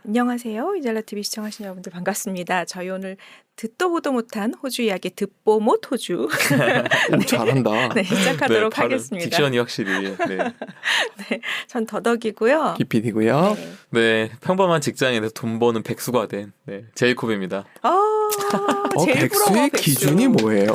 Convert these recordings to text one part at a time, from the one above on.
안녕하세요. 이잘라TV 시청하시는 여러분들 반갑습니다. 저희 오늘 듣도 보도 못한 호주 이야기 듣보 못 호주 잘한다. 네, 시작하도록 발음, 하겠습니다. 딕션이 확실히. 네. 네, 전 더덕이고요. 기필이고요. 네. 네, 평범한 직장인에서 돈 버는 백수가 된 제이콥입니다. 제일 부러워, 백수의 백수. 기준이 뭐예요?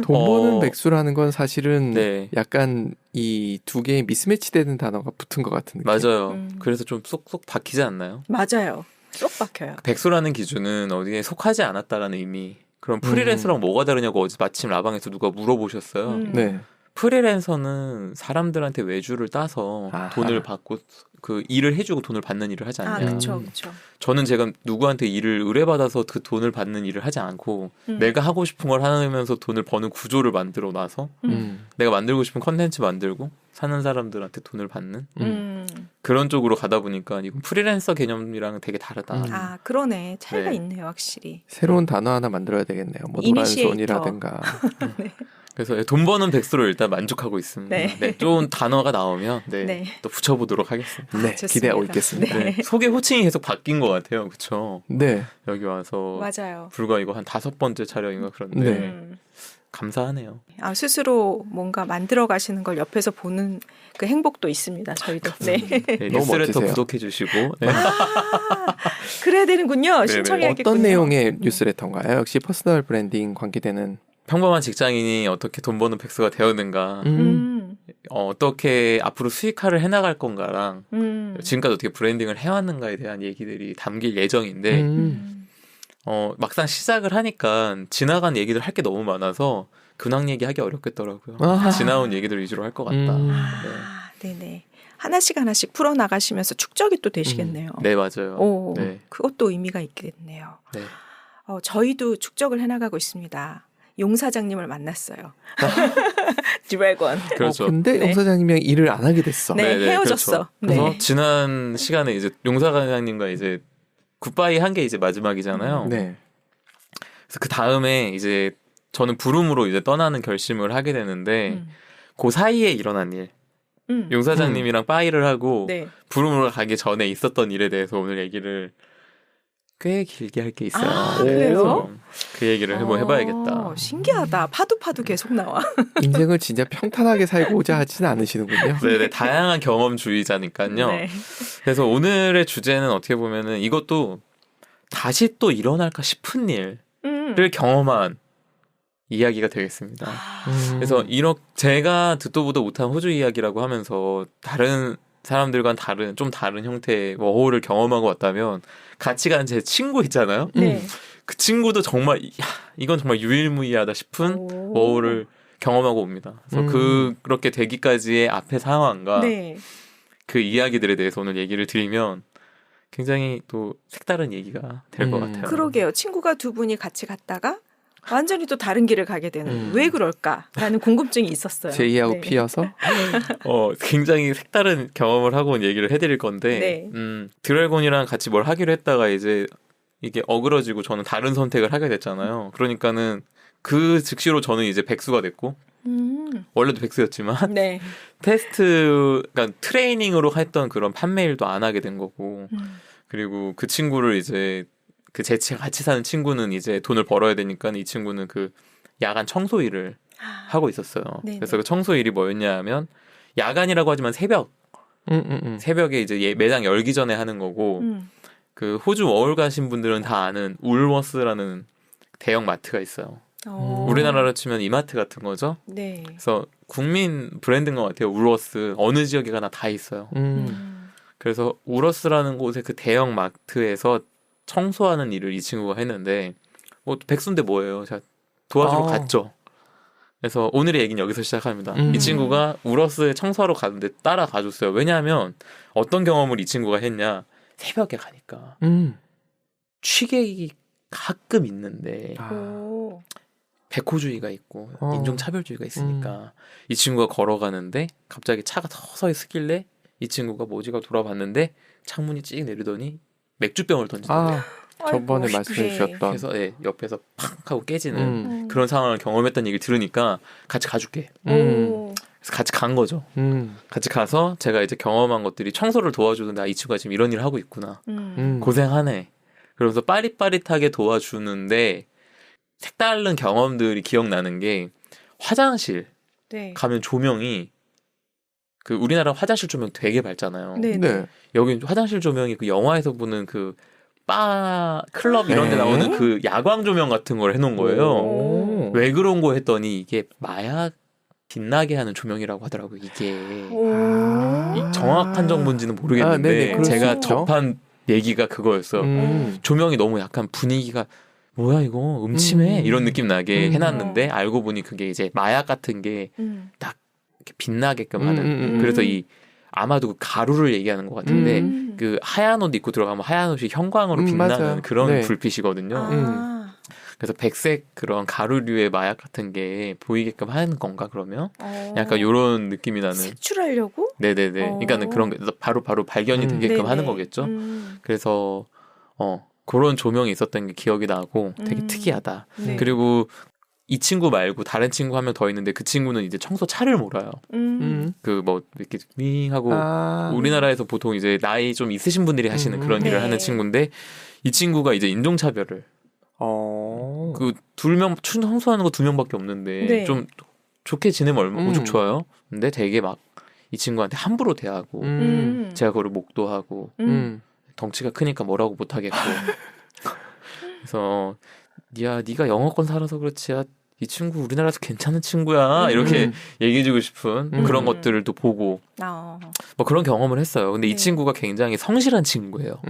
돈 버는 어, 백수라는 건 사실은 네. 약간 이 두 개의 미스매치 되는 단어가 붙은 것 같은 느낌. 맞아요. 그래서 좀 쏙쏙 박히지 않나요? 맞아요. 쏙 박혀요. 백수라는 기준은 어디에 속하지 않았다라는 의미. 그럼 프리랜서랑 뭐가 다르냐고 어제 마침 라방에서 누가 물어보셨어요. 네. 프리랜서는 사람들한테 외주를 따서 아하. 돈을 받고 그 일을 해주고 돈을 받는 일을 하지 않냐. 그렇죠, 그렇죠. 저는 제가 누구한테 일을 의뢰받아서 그 돈을 받는 일을 하지 않고 내가 하고 싶은 걸 하면서 돈을 버는 구조를 만들어 놔서 내가 만들고 싶은 컨텐츠 만들고 사는 사람들한테 돈을 받는 그런 쪽으로 가다 보니까 이건 프리랜서 개념이랑 되게 다르다. 그러네. 차이가 네. 있네요, 확실히. 새로운 단어 하나 만들어야 되겠네요. 뭐 이니시에이터. 노란손이라든가. 그래서 돈 버는 백수로 일단 만족하고 있습니다. 네. 네, 좋은 단어가 나오면 네. 또 붙여보도록 하겠습니다. 네, 좋습니다. 기대하고 있겠습니다. 네. 소개 호칭이 계속 바뀐 것 같아요. 그렇죠? 네. 여기 와서 맞아요. 불과 이거 한 5번째 촬영인가 그런데 네. 감사하네요. 스스로 뭔가 만들어 가시는 걸 옆에서 보는 그 행복도 있습니다. 저희도. 네. 네, 너무 뉴스레터 멋지세요. 구독해주시고 네. 그래야 되는군요. 네네. 신청해야겠군요. 어떤 내용의 뉴스레터인가요? 역시 퍼스널 브랜딩 관계되는. 평범한 직장인이 어떻게 돈 버는 백수가 되었는가, 어떻게 앞으로 수익화를 해나갈 건가랑 지금까지 어떻게 브랜딩을 해왔는가에 대한 얘기들이 담길 예정인데 막상 시작을 하니까 지나간 얘기들 할 게 너무 많아서 근황 얘기하기 어렵겠더라고요. 아하. 지나온 얘기들 위주로 할 것 같다. 네네. 하나씩 풀어나가시면서 축적이 또 되시겠네요. 네, 맞아요. 오, 네. 그것도 의미가 있겠네요. 네. 저희도 축적을 해나가고 있습니다. 용 사장님을 만났어요. 드래곤. 그렇죠. 근데 네. 용 사장님이랑 일을 안 하게 됐어. 네, 헤어졌어. 그렇죠. 그래서 네. 지난 시간에 이제 용사 과장님과 이제 굿바이 한 게 이제 마지막이잖아요. 네. 그래서 그 다음에 이제 저는 부름으로 이제 떠나는 결심을 하게 되는데 그 사이에 일어난 일. 용 사장님이랑 빠이를 하고 네. 부름으로 가기 전에 있었던 일에 대해서 오늘 얘기를 꽤 길게 할 게 있어요. 그래요? 그 얘기를 한번 해봐야겠다. 신기하다. 파도 계속 나와. 인생을 진짜 평탄하게 살고자 하지는 않으시는군요. 네네, 다양한 경험주의자니까요. 네. 그래서 오늘의 주제는 어떻게 보면은 이것도 다시 또 일어날까 싶은 일을 경험한 이야기가 되겠습니다. 그래서 제가 듣도 보도 못한 호주 이야기라고 하면서 다른 사람들과는 좀 다른 형태의 워홀을 경험하고 왔다면 같이 간 제 친구 있잖아요. 네. 그 친구도 정말 이건 정말 유일무이하다 싶은 워홀을 경험하고 옵니다. 그래서 그렇게 되기까지의 앞의 상황과 네. 그 이야기들에 대해서 오늘 얘기를 드리면 굉장히 또 색다른 얘기가 될 것 같아요. 그러게요. 친구가 두 분이 같이 갔다가 완전히 또 다른 길을 가게 되는 왜 그럴까라는 궁금증이 있었어요. 제이하고 네. 피어서 굉장히 색다른 경험을 하고 온 얘기를 해드릴 건데 드래곤이랑 같이 뭘 하기로 했다가 이제 이게 어그러지고 저는 다른 선택을 하게 됐잖아요. 그러니까는 그 즉시로 저는 이제 백수가 됐고 원래도 백수였지만 네. 그러니까 트레이닝으로 했던 그런 판매 일도 안 하게 된 거고 그리고 그 친구를 이제 같이 사는 친구는 이제 돈을 벌어야 되니까 이 친구는 그 야간 청소 일을 하고 있었어요. 네네. 그래서 그 청소 일이 뭐였냐 하면 야간이라고 하지만 새벽에 이제 매장 열기 전에 하는 거고 그 호주 워홀 가신 분들은 다 아는 울워스라는 대형 마트가 있어요. 우리나라로 치면 이마트 같은 거죠. 네. 그래서 국민 브랜드인 것 같아요. 울워스 어느 지역에 가나 다 있어요. 그래서 울워스라는 곳의 그 대형 마트에서 청소하는 일을 이 친구가 했는데 백수인데 뭐예요? 제가 도와주러 갔죠. 그래서 오늘의 얘기는 여기서 시작합니다. 이 친구가 울워스에 청소하러 가는데 따라가줬어요. 왜냐하면 어떤 경험을 이 친구가 했냐. 새벽에 가니까 취객이 가끔 있는데 백호주의가 있고 인종차별주의가 있으니까 이 친구가 걸어가는데 갑자기 차가 서서히 쓰길래 이 친구가 뭐지가 돌아봤는데 창문이 찍 내리더니 맥주병을 던지더래요. 저번에 아이고, 말씀해 주셨던. 그래서 옆에서 팍 하고 깨지는 그런 상황을 경험했다는 얘기를 들으니까 같이 가줄게. 그래서 같이 간 거죠. 같이 가서 제가 이제 경험한 것들이 청소를 도와주는데 이 친구가 지금 이런 일을 하고 있구나. 고생하네. 그러면서 빠릿빠릿하게 도와주는데 색다른 경험들이 기억나는 게 화장실 네. 가면 조명이 그 우리나라 화장실 조명 되게 밝잖아요. 네. 네. 여기 화장실 조명이 그 영화에서 보는 그 바 클럽 이런 데 네. 나오는 그 야광 조명 같은 걸 해놓은 거예요. 오. 왜 그런 거 했더니 이게 마약 빛나게 하는 조명이라고 하더라고요. 이게 이 정확한 정보인지는 모르겠는데 네네, 그럴 수 제가 있죠. 접한 얘기가 그거였어요. 조명이 너무 약간 분위기가 뭐야 이거 음침해 이런 느낌 나게 해놨는데 알고 보니 그게 이제 마약 같은 게 딱 이렇게 빛나게끔 하는 그래서 이 아마도 그 가루를 얘기하는 것 같은데 그 하얀 옷 입고 들어가면 하얀 옷이 형광으로 빛나는 맞아요. 그런 네. 불빛이거든요. 아. 그래서 백색 그런 가루류의 마약 같은 게 보이게끔 하는 건가 그러면? 약간 요런 느낌이 나는. 색출하려고? 네네네. 그러니까는 그런 게 바로 발견이 되게끔 네네. 하는 거겠죠. 그래서 그런 조명이 있었던 게 기억이 나고 되게 특이하다. 네. 그리고 이 친구 말고 다른 친구 한 명 더 있는데 그 친구는 이제 청소 차를 몰아요. 그 뭐 이렇게 윙 하고 우리나라에서 보통 이제 나이 좀 있으신 분들이 하시는 그런 일을 네. 하는 친구인데 이 친구가 이제 인종차별을 그 2명 청소하는 거 2명밖에 없는데 네. 좀 좋게 지내면 오죽 좋아요. 근데 되게 막 이 친구한테 함부로 대하고 제가 그거를 목도하고 덩치가 크니까 뭐라고 못하겠고 그래서 야 네가 영어권 살아서 그렇지 이 친구 우리나라에서 괜찮은 친구야 이렇게 얘기해주고 싶은 그런 것들도 보고 뭐 그런 경험을 했어요. 근데 이 네. 친구가 굉장히 성실한 친구예요.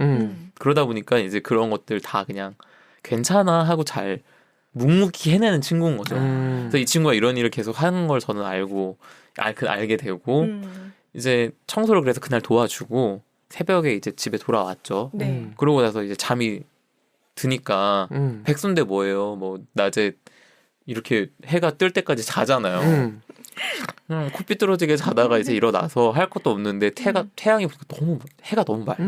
그러다 보니까 이제 그런 것들 다 그냥 괜찮아 하고 잘 묵묵히 해내는 친구인 거죠. 그래서 이 친구가 이런 일을 계속 하는 걸 저는 알게 되고 이제 청소를 그래서 그날 도와주고 새벽에 이제 집에 돌아왔죠. 네. 그러고 나서 이제 잠이 드니까 백수인데 뭐예요? 뭐 낮에 이렇게 해가 뜰 때까지 자잖아요. 그냥 코피 떨어지게 자다가 이제 일어나서 할 것도 없는데 태양이 해가 너무 맑고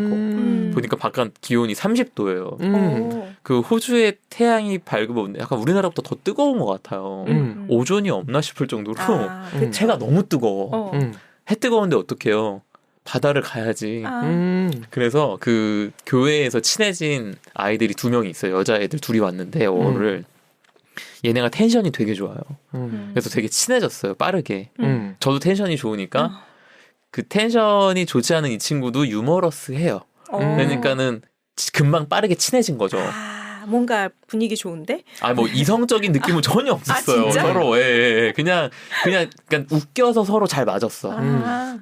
보니까 바깥 기온이 30도예요. 그 호주의 태양이 밝으면 약간 우리나라보다 더 뜨거운 것 같아요. 오존이 없나 싶을 정도로 해가 너무 뜨거워. 해 뜨거운데 어떡해요? 바다를 가야지. 그래서 그 교회에서 친해진 아이들이 2명이 있어요. 여자애들 2이 왔는데 영어를 얘네가 텐션이 되게 좋아요. 그래서 되게 친해졌어요. 빠르게. 저도 텐션이 좋으니까 그 텐션이 좋지 않은 이 친구도 유머러스해요. 그러니까는 금방 빠르게 친해진 거죠. 뭔가 분위기 좋은데? 뭐 이성적인 느낌은 전혀 없었어요. 진짜? 서로. 예. 그냥 웃겨서 서로 잘 맞았어.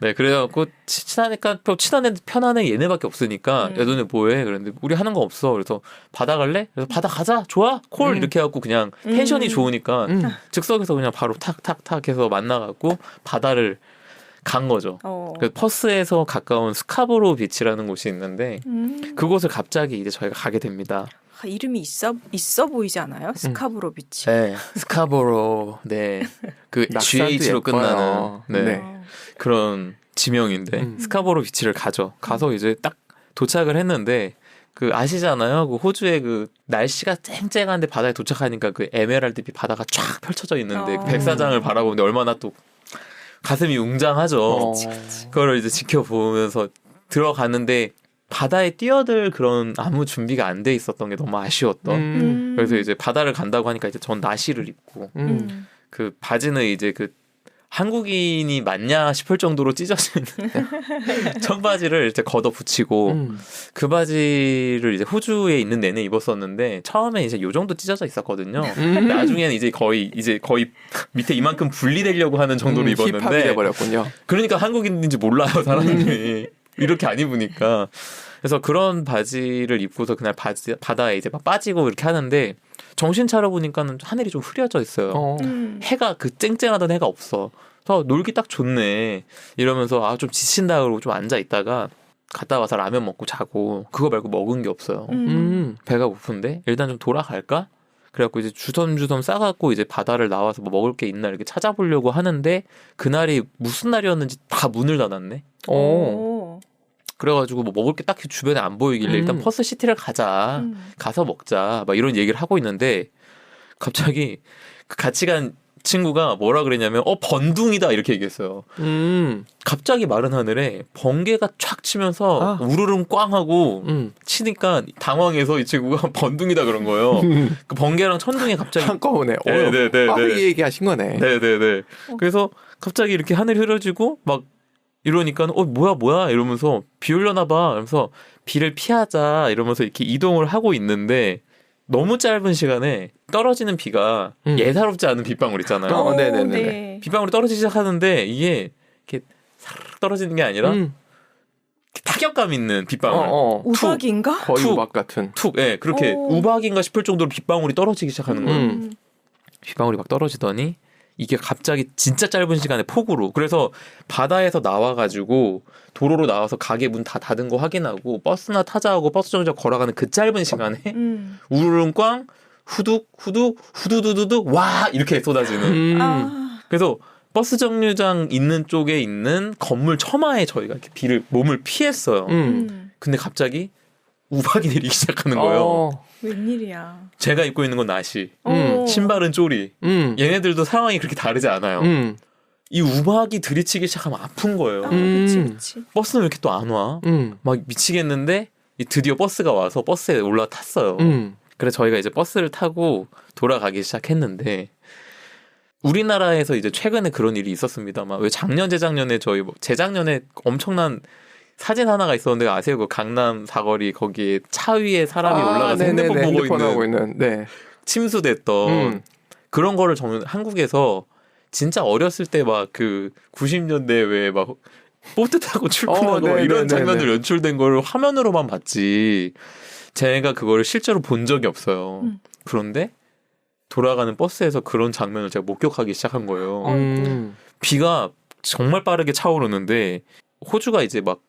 네, 그래갖고 친하니까 친한 애 편한 애 얘네밖에 없으니까 야 너네 뭐해? 그랬는데 우리 하는 거 없어. 그래서 바다 갈래? 그래서 바다 가자. 좋아. 콜 이렇게 해갖고 그냥 텐션이 좋으니까 즉석에서 그냥 바로 탁탁탁 해서 만나갖고 바다를 간 거죠. 그 퍼스에서 가까운 스카보로 비치라는 곳이 있는데 그곳을 갑자기 이제 저희가 가게 됩니다. 이름이 있어 보이지 않아요? 스카보로 비치. 네, 스카보로. 네, 그 GH로 끝나는 네. 그런 지명인데 스카보로 비치를 가서 이제 딱 도착을 했는데 그 아시잖아요. 그 호주의 그 날씨가 쨍쨍한데 바다에 도착하니까 그 에메랄드빛 바다가 쫙 펼쳐져 있는데 그 백사장을 바라보는데 얼마나 또 가슴이 웅장하죠. 그걸 이제 지켜보면서 들어갔는데 바다에 뛰어들 그런 아무 준비가 안 돼 있었던 게 너무 아쉬웠던. 그래서 이제 바다를 간다고 하니까 이제 전 나시를 입고 그 바지는 이제 그 한국인이 맞냐 싶을 정도로 찢어진 청바지를 이제 걷어 붙이고 그 바지를 이제 호주에 있는 내내 입었었는데 처음에 이제 요 정도 찢어져 있었거든요. 나중에는 이제 거의 밑에 이만큼 분리되려고 하는 정도로 입었는데 힙합이 돼버렸군요. 그러니까 한국인인지 몰라요 사람들이 이렇게 안 입으니까. 그래서 그런 바지를 입고서 그날 바다에 이제 막 빠지고 이렇게 하는데 정신 차려보니까는 하늘이 좀 흐려져 있어요. 해가 그 쨍쨍하던 해가 없어. 그래서 놀기 딱 좋네 이러면서 좀 지친다 그러고 좀 앉아 있다가 갔다 와서 라면 먹고 자고 그거 말고 먹은 게 없어요. 배가 고픈데 일단 좀 돌아갈까? 그래갖고 이제 주섬주섬 싸갖고 이제 바다를 나와서 뭐 먹을 게 있나 이렇게 찾아보려고 하는데 그날이 무슨 날이었는지 다 문을 닫았네. 그래가지고 뭐 먹을 게 딱히 주변에 안 보이길래 일단 퍼스시티를 가서 먹자 막 이런 얘기를 하고 있는데 갑자기 그 같이 간 친구가 뭐라 그랬냐면 번둥이다 이렇게 얘기했어요. 갑자기 마른 하늘에 번개가 촥 치면서 우르릉 꽝 하고 치니까 당황해서 이 친구가 번둥이다 그런 거예요. 그 번개랑 천둥이 갑자기 한꺼번에 네. 얘기하신 거네. 네네네. 그래서 갑자기 이렇게 하늘이 흐려지고 막 이러니까 뭐야 이러면서 비 올려나 봐. 이러면서 비를 피하자 이러면서 이렇게 이동을 하고 있는데 너무 짧은 시간에 떨어지는 비가 예사롭지 않은 빗방울 있잖아요. 네네네. 네. 빗방울이 떨어지기 시작하는데 이게 이렇게 사르르 떨어지는 게 아니라 타격감 있는 빗방울. 우박인가? 거의 툭. 우박 같은. 툭, 예, 그렇게 우박인가 싶을 정도로 빗방울이 떨어지기 시작하는 거예요. 빗방울이 막 떨어지더니 이게 갑자기 진짜 짧은 시간에 폭우로. 그래서 바다에서 나와가지고 도로로 나와서 가게 문 다 닫은 거 확인하고 버스나 타자하고 버스 정류장 걸어가는 그 짧은 시간에 우르릉 꽝 후둑 후두두두둑 와 이렇게 쏟아지는. 그래서 버스 정류장 있는 쪽에 있는 건물 처마에 저희가 이렇게 몸을 피했어요. 근데 갑자기 우박이 내리기 시작하는 거예요. 웬일이야. 제가 입고 있는 건 나시, 신발은 쪼리. 얘네들도 상황이 그렇게 다르지 않아요. 이 우박이 들이치기 시작하면 아픈 거예요. 그치. 버스는 왜 이렇게 또 안 와? 막 미치겠는데 드디어 버스가 와서 버스에 올라탔어요. 그래서 저희가 이제 버스를 타고 돌아가기 시작했는데 우리나라에서 이제 최근에 그런 일이 있었습니다만 왜 작년 재작년에 저희 재작년에 엄청난 사진 하나가 있었는데 아세요? 그 강남 사거리 거기에 차 위에 사람이 올라가서 핸드폰 보고 있는 네. 침수됐던 그런 거를 저는 한국에서 진짜 어렸을 때 막 그 90년대 왜 막 보트 타고 출근하고 이런 장면들 연출된 걸 화면으로만 봤지 제가 그거를 실제로 본 적이 없어요. 그런데 돌아가는 버스에서 그런 장면을 제가 목격하기 시작한 거예요. 비가 정말 빠르게 차오르는데 호주가 이제 막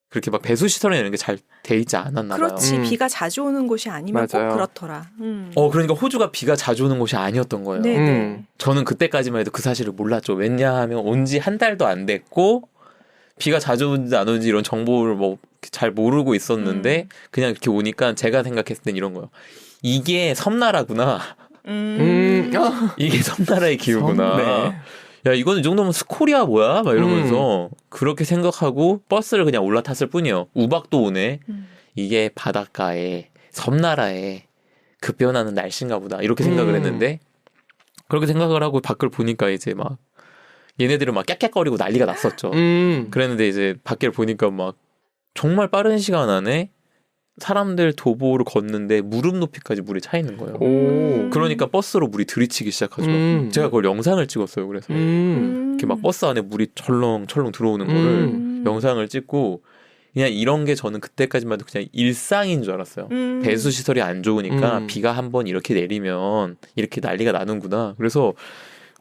그렇게 막 배수 시설이나 이런 게 잘 돼 있지 않았나 봐요. 그렇지. 비가 자주 오는 곳이 아니면 맞아요. 꼭 그렇더라. 그러니까 호주가 비가 자주 오는 곳이 아니었던 거예요. 네네. 저는 그때까지만 해도 그 사실을 몰랐죠. 왜냐하면 온 지 한 달도 안 됐고 비가 자주 오는지 안 오는지 이런 정보를 뭐 잘 모르고 있었는데 그냥 이렇게 오니까 제가 생각했을 땐 이런 거예요. 이게 섬나라구나. 이게 섬나라의 기후구나. 네. 야, 이거는 이 정도면 스코리아 뭐야? 막 이러면서 그렇게 생각하고 버스를 그냥 올라탔을 뿐이에요. 우박도 오네. 이게 바닷가에 섬나라에 급변하는 날씨인가 보다. 이렇게 생각을 했는데 그렇게 생각을 하고 밖을 보니까 이제 막 얘네들은 막 깍깍거리고 난리가 났었죠. 그랬는데 이제 밖을 보니까 막 정말 빠른 시간 안에 사람들 도보를 걷는데 무릎 높이까지 물이 차 있는 거예요. 그러니까 버스로 물이 들이치기 시작하죠. 제가 그걸 영상을 찍었어요. 그래서 이렇게 막 버스 안에 물이 철렁철렁 들어오는 거를 영상을 찍고 그냥 이런 게 저는 그때까지만 해도 그냥 일상인 줄 알았어요. 배수 시설이 안 좋으니까 비가 한번 이렇게 내리면 이렇게 난리가 나는구나. 그래서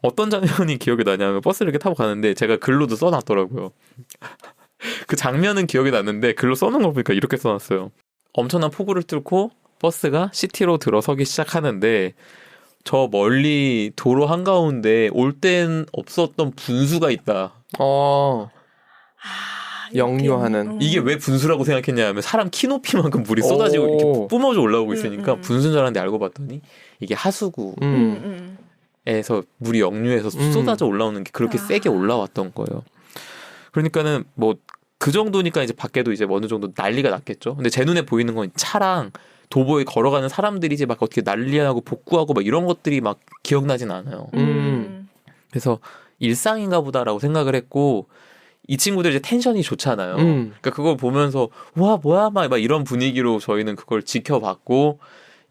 어떤 장면이 기억이 나냐면 버스를 이렇게 타고 가는데 제가 글로도 써놨더라고요. 그 장면은 기억이 났는데 글로 써놓은 거 보니까 이렇게 써놨어요. 엄청난 폭우를 뚫고 버스가 시티로 들어서기 시작하는데 저 멀리 도로 한가운데 올 땐 없었던 분수가 있다. 역류하는. 이게 왜 분수라고 생각했냐 하면 사람 키 높이만큼 물이 쏟아지고 이렇게 뿜어져 올라오고 있으니까 분수인 줄 알았는데 알고 봤더니 이게 하수구에서 물이 역류해서 쏟아져 올라오는 게 그렇게 세게 올라왔던 거예요. 그러니까는 뭐 그 정도니까 이제 밖에도 이제 어느 정도 난리가 났겠죠. 근데 제 눈에 보이는 건 차랑 도보에 걸어가는 사람들이 이제 막 어떻게 난리나고 복구하고 막 이런 것들이 막 기억나진 않아요. 그래서 일상인가 보다라고 생각을 했고 이 친구들 이제 텐션이 좋잖아요. 그러니까 그걸 보면서 와 뭐야 막 이런 분위기로 저희는 그걸 지켜봤고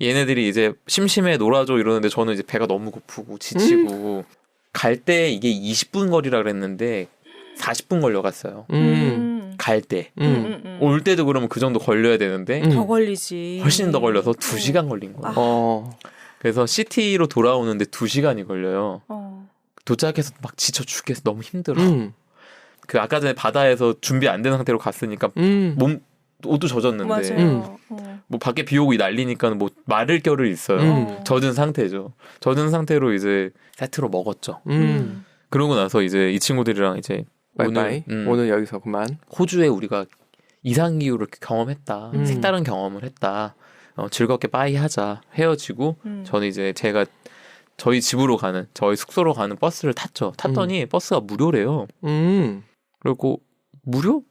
얘네들이 이제 심심해 놀아줘 이러는데 저는 이제 배가 너무 고프고 지치고 갈 때 이게 20분 거리라 그랬는데 40분 걸려갔어요. 갈 때. 올 때도 그러면 그 정도 걸려야 되는데 더 걸리지. 훨씬 더 걸려서 2시간 걸린 거예요. 그래서 시티로 돌아오는데 2시간이 걸려요. 도착해서 막 지쳐 죽겠어. 너무 힘들어. 그 아까 전에 바다에서 준비 안 된 상태로 갔으니까 옷도 젖었는데 맞아요. 뭐 밖에 비 오고 난리니까 뭐 마를 겨를 있어요. 젖은 상태죠. 젖은 상태로 이제 세트로 먹었죠. 그러고 나서 이제 이 친구들이랑 이제 오늘 여기서 그만. 호주에 우리가 이상 기후를 경험했다. 색다른 경험을 했다. 즐겁게 빠이 하자. 헤어지고 저는 이제 제가 저희 집으로 가는 저희 숙소로 가는 버스를 탔죠. 탔더니 버스가 무료래요. 그리고 무료?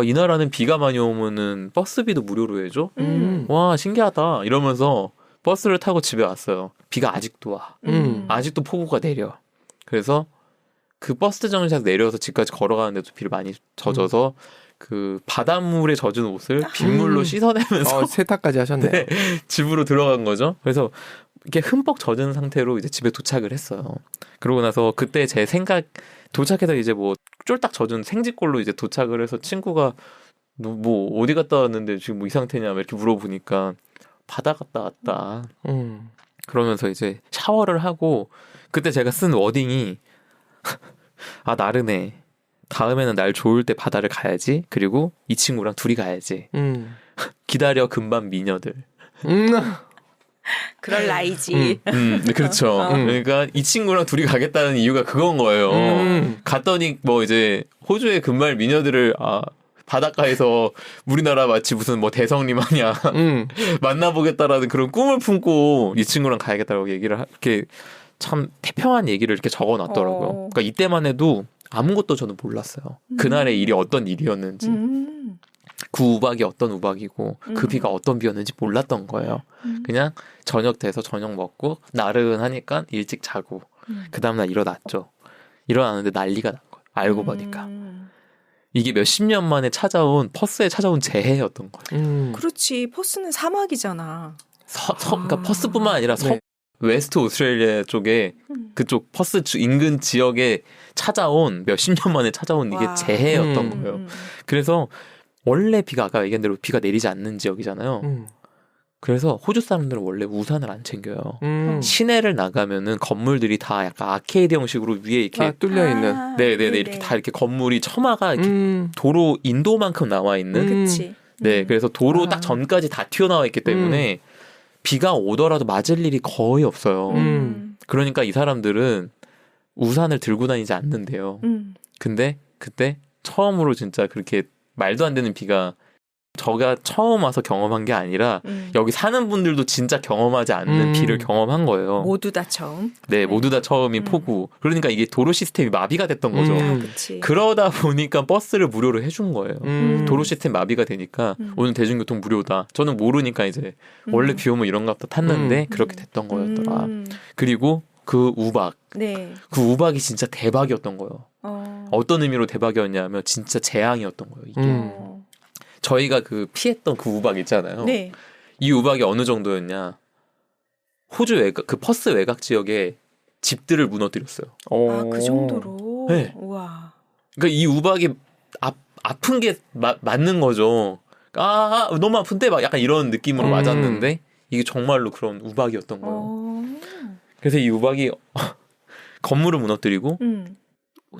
이 나라는 비가 많이 오면은 버스비도 무료로 해줘? 와 신기하다 이러면서 버스를 타고 집에 왔어요. 비가 아직도 와. 아직도 폭우가 내려. 그래서 그 버스 정류장에서 내려서 집까지 걸어가는데도 비를 많이 젖어서 그 바닷물에 젖은 옷을 빗물로 씻어내면서 세탁까지 하셨네요. 네, 집으로 들어간 거죠. 그래서 이렇게 흠뻑 젖은 상태로 이제 집에 도착을 했어요. 그러고 나서 그때 제 생각 도착해서 이제 뭐 쫄딱 젖은 생쥐꼴로 이제 도착을 해서 친구가 너 뭐 어디 갔다 왔는데 지금 뭐 이 상태냐 이렇게 물어보니까 바다 갔다 왔다. 그러면서 이제 샤워를 하고 그때 제가 쓴 워딩이 아 나르네. 다음에는 날 좋을 때 바다를 가야지. 그리고 이 친구랑 둘이 가야지. 기다려 금방 미녀들. 그럴 나이지. 그렇죠. 그러니까 이 친구랑 둘이 가겠다는 이유가 그건 거예요. 갔더니 뭐 이제 호주의 금발 미녀들을 바닷가에서 우리나라 마치 무슨 뭐 대성리 마냥 만나보겠다라는 그런 꿈을 품고 이 친구랑 가야겠다고 얘기를 이렇게 참 태평한 얘기를 이렇게 적어놨더라고요. 그러니까 이때만 해도 아무것도 저는 몰랐어요. 그날의 일이 어떤 일이었는지. 그 우박이 어떤 우박이고 그 비가 어떤 비였는지 몰랐던 거예요. 그냥 저녁 돼서 저녁 먹고 나른하니까 일찍 자고 그 다음날 일어났죠. 일어나는데 난리가 난 거예요. 알고 보니까. 이게 몇십 년 만에 찾아온 퍼스에 찾아온 재해였던 거예요. 그렇지. 퍼스는 사막이잖아. 그러니까 퍼스뿐만 아니라 네. 웨스트 오스트레일리아 쪽에 그쪽 퍼스 인근 지역에 찾아온 몇십 년 만에 찾아온 이게 와. 재해였던 거예요. 그래서 원래 비가 아까 얘기한 대로 비가 내리지 않는 지역이잖아요. 그래서 호주 사람들은 원래 우산을 안 챙겨요. 시내를 나가면은 건물들이 다 약간 아케이드 형식으로 위에 이렇게 뚫려 있는. 네네네 이렇게 다 이렇게 건물이 처마가 이렇게 도로 인도만큼 나와 있는. 그렇지. 네, 그래서 도로 딱 전까지 다 튀어나와 있기 때문에 비가 오더라도 맞을 일이 거의 없어요. 그러니까 이 사람들은 우산을 들고 다니지 않는데요. 근데 그때 처음으로 진짜 그렇게 말도 안 되는 비가 저가 처음 와서 경험한 게 아니라 여기 사는 분들도 진짜 경험하지 않는 비를 경험한 거예요. 모두 다 처음. 네, 모두 다 처음인 폭우. 그러니까 이게 도로 시스템이 마비가 됐던 거죠. 그렇지. 그러다 보니까 버스를 무료로 해준 거예요. 도로 시스템 마비가 되니까 오늘 대중교통 무료다. 저는 모르니까 이제 원래 비 오면 이런가 보다 탔는데 그렇게 됐던 거였더라. 그리고 그 우박. 네. 그 우박이 진짜 대박이었던 거예요. 어떤 의미로 대박이었냐면 진짜 재앙이었던 거예요. 이게. 저희가 그 피했던 그 우박 있잖아요. 네. 이 우박이 어느 정도였냐. 호주 외곽, 그 퍼스 외곽 지역에 집들을 무너뜨렸어요. 그 정도로. 네. 우와. 그러니까 이 우박이 아픈 게 맞는 거죠. 너무 아픈데 막 약간 이런 느낌으로 맞았는데 이게 정말로 그런 우박이었던 거예요. 그래서 이 우박이 건물을 무너뜨리고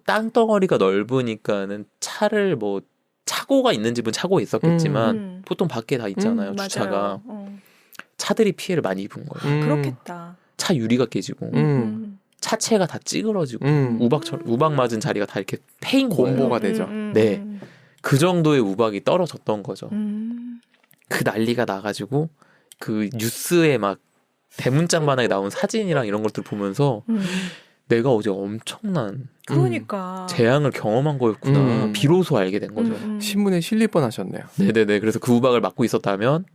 땅덩어리가 넓으니까는 차를 뭐 차고가 있는 집은 차고에 있었겠지만 보통 밖에 다 있잖아요. 주차가. 차들이 피해를 많이 입은 거예요. 그렇겠다. 차 유리가 깨지고 차체가 다 찌그러지고 우박 맞은 자리가 다 이렇게 패인 거예요. 공보가 되죠. 네. 그 정도의 우박이 떨어졌던 거죠. 그 난리가 나가지고 그 뉴스에 막 대문짝만하게 나온 사진이랑 이런 것들 보면서 내가 어제 엄청난 그러니까 재앙을 경험한 거였구나. 비로소 알게 된 거죠. 신문에 실릴 뻔하셨네요. 네네네. 그래서 그 우박을 맞고 있었다면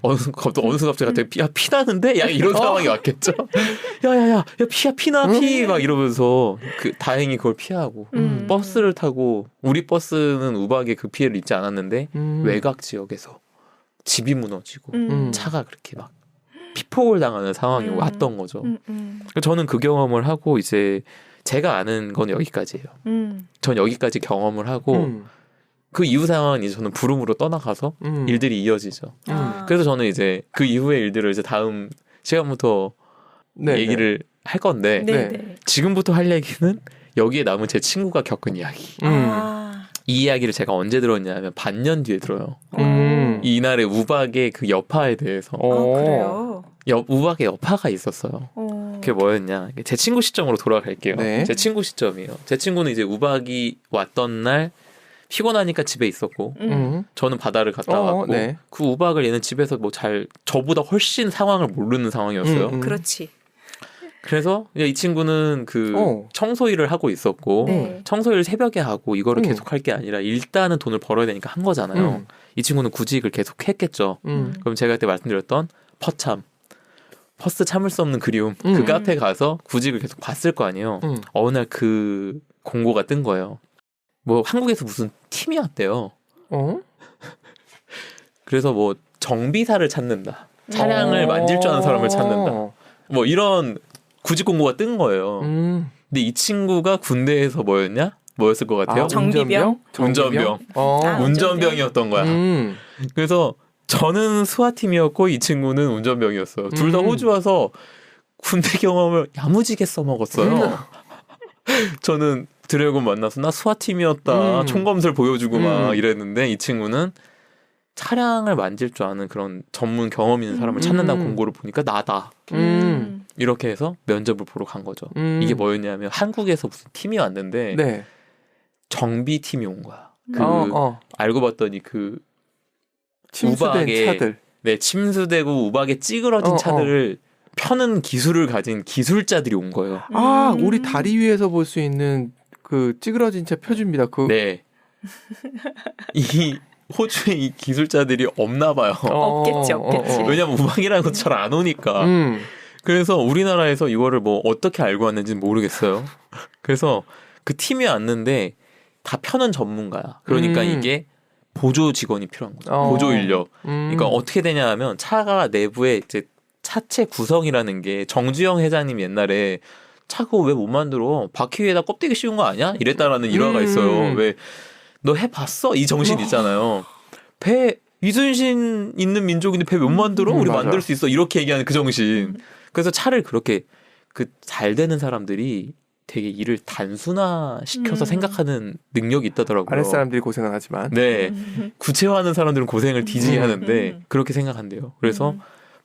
어느 순간 갑자기 피 나는데? 야 이런 상황이 왔겠죠. 야야야, 피나 피 막 이러면서 다행히 그걸 피하고 버스를 타고 우리 버스는 우박에 그 피해를 입지 않았는데 외곽 지역에서 집이 무너지고 차가 그렇게 막 피폭을 당하는 상황이 왔던 거죠. 저는 그 경험을 하고 이제 제가 아는 건 여기까지예요. 전 여기까지 경험을 하고 그 이후 상황은 이제 저는 부름으로 떠나가서 일들이 이어지죠. 그래서 저는 이제 그 이후의 일들을 이제 다음 시간부터 얘기를 할 건데 지금부터 할 얘기는 여기에 남은 제 친구가 겪은 이야기. 이 이야기를 제가 언제 들었냐면 반년 뒤에 들어요. 이날의 우박의 그 여파에 대해서. 그래요? 우박의 여파가 있었어요. 그게 뭐였냐. 제 친구 시점으로 돌아갈게요. 네. 제 친구 시점이에요. 제 친구는 이제 우박이 왔던 날 피곤하니까 집에 있었고 저는 바다를 갔다 왔고 그 우박을 얘는 집에서 뭐 저보다 훨씬 상황을 모르는 상황이었어요. 그렇지. 그래서 이 친구는 그 청소 일을 하고 있었고 네. 청소 일 새벽에 하고 이거를 계속 할 게 아니라 일단은 돈을 벌어야 되니까 한 거잖아요. 이 친구는 구직을 계속 했겠죠. 그럼 제가 그때 말씀드렸던 퍼참, 퍼스 참을 수 없는 그리움 그 카페 가서 구직을 계속 봤을 거 아니에요. 어느 날 그 공고가 뜬 거예요. 뭐 한국에서 무슨 팀이 왔대요. 그래서 뭐 정비사를 찾는다. 차량을 만질 줄 아는 사람을 찾는다. 뭐 이런 구직 공고가 뜬 거예요. 근데 이 친구가 군대에서 뭐였을 것 같아요? 정비병? 운전병. 운전병이었던 거야. 그래서 저는 수화팀이었고 이 친구는 운전병이었어요. 둘 다 호주 와서 군대 경험을 야무지게 써먹었어요. 저는 드래곤 만나서 나 수화팀이었다. 총검술 보여주고 막 이랬는데 이 친구는 차량을 만질 줄 아는 그런 전문 경험 있는 사람을 찾는다는 공고를 보니까 나다. 이렇게 해서 면접을 보러 간 거죠. 이게 뭐였냐면 한국에서 무슨 팀이 왔는데 네. 정비팀이 온 거야. 알고 봤더니 그 침수된 우박에 차들. 네, 침수되고 우박에 찌그러진 차들을 펴는 기술을 가진 기술자들이 온 거예요. 우리 다리 위에서 볼 수 있는 그 찌그러진 차 표줍니다. 네. 이 호주에 이 기술자들이 없나 봐요. 없겠지. 왜냐면 우박이라는 것도 잘 안 오니까. 그래서 우리나라에서 이거를 뭐 어떻게 알고 왔는지는 모르겠어요. 그래서 그 팀이 왔는데 다 펴는 전문가야. 그러니까 이게 보조 직원이 필요한 거죠. 보조 인력. 그러니까 어떻게 되냐 하면 차가 내부에 이제 차체 구성이라는 게 정주영 회장님 옛날에 차 그거 왜 못 만들어? 바퀴 위에다 껍데기 씌운 거 아니야? 이랬다라는 일화가 있어요. 왜 너 해봤어? 이 정신 있잖아요. 배 이순신 있는 민족인데 배 못 만들어? 우리 맞아. 만들 수 있어. 이렇게 얘기하는 그 정신. 그래서 차를 그렇게 그 잘 되는 사람들이 되게 일을 단순화시켜서 생각하는 능력이 있다더라고요. 아랫사람들이 고생을 하지만. 네. 구체화하는 사람들은 고생을 뒤지게 하는데 그렇게 생각한대요. 그래서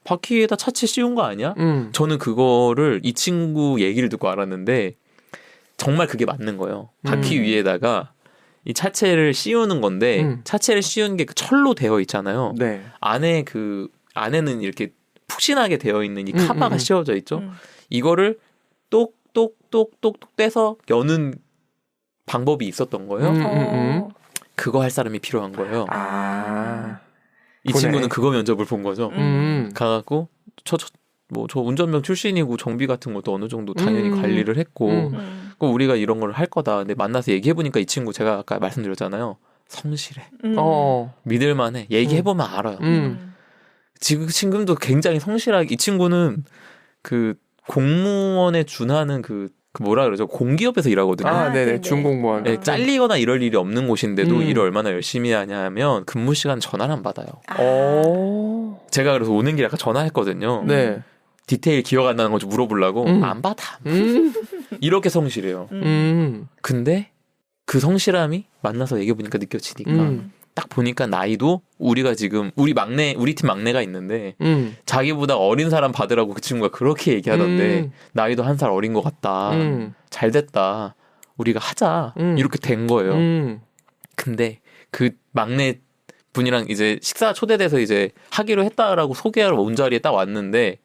바퀴에다 차체 씌운 거 아니야? 저는 그거를 이 친구 얘기를 듣고 알았는데 정말 그게 맞는 거예요. 바퀴 위에다가 이 차체를 씌우는 건데 차체를 씌운 게 그 철로 되어 있잖아요. 네. 안에는 이렇게 푹신하게 되어 있는 이 카바가 씌워져 있죠. 이거를 똑똑똑똑똑 떼서 여는 방법이 있었던 거예요. 그거 할 사람이 필요한 거예요. 이 친구는 그거 면접을 본 거죠. 가갖고 저 운전병 출신이고 정비 같은 것도 어느 정도 당연히 관리를 했고 우리가 이런 걸 할 거다. 근데 만나서 얘기해 보니까 이 친구 제가 아까 말씀드렸잖아요. 성실해. 믿을만해. 얘기해 보면 알아요. 지금도 굉장히 성실하게 이 친구는 그 공무원에 준하는 그 뭐라 그러죠? 공기업에서 일하거든요. 네네. 준공무원. 네, 잘리거나 이럴 일이 없는 곳인데도 일을 얼마나 열심히 하냐면 근무 시간 전화를 안 받아요. 제가 그래서 오는 길에 아까 전화했거든요. 네. 디테일 기억 안 나는 거 좀 물어보려고 안 받아. 이렇게 성실해요. 근데 그 성실함이 만나서 얘기해 보니까 느껴지니까 딱 보니까 나이도 우리가 지금 우리 팀 막내가 있는데 자기보다 어린 사람 받으라고 그 친구가 그렇게 얘기하던데 나이도 한 살 어린 것 같다. 잘 됐다. 우리가 하자. 이렇게 된 거예요. 근데 그 막내 분이랑 이제 식사 초대돼서 이제 하기로 했다라고 소개하러 온 자리에 딱 왔는데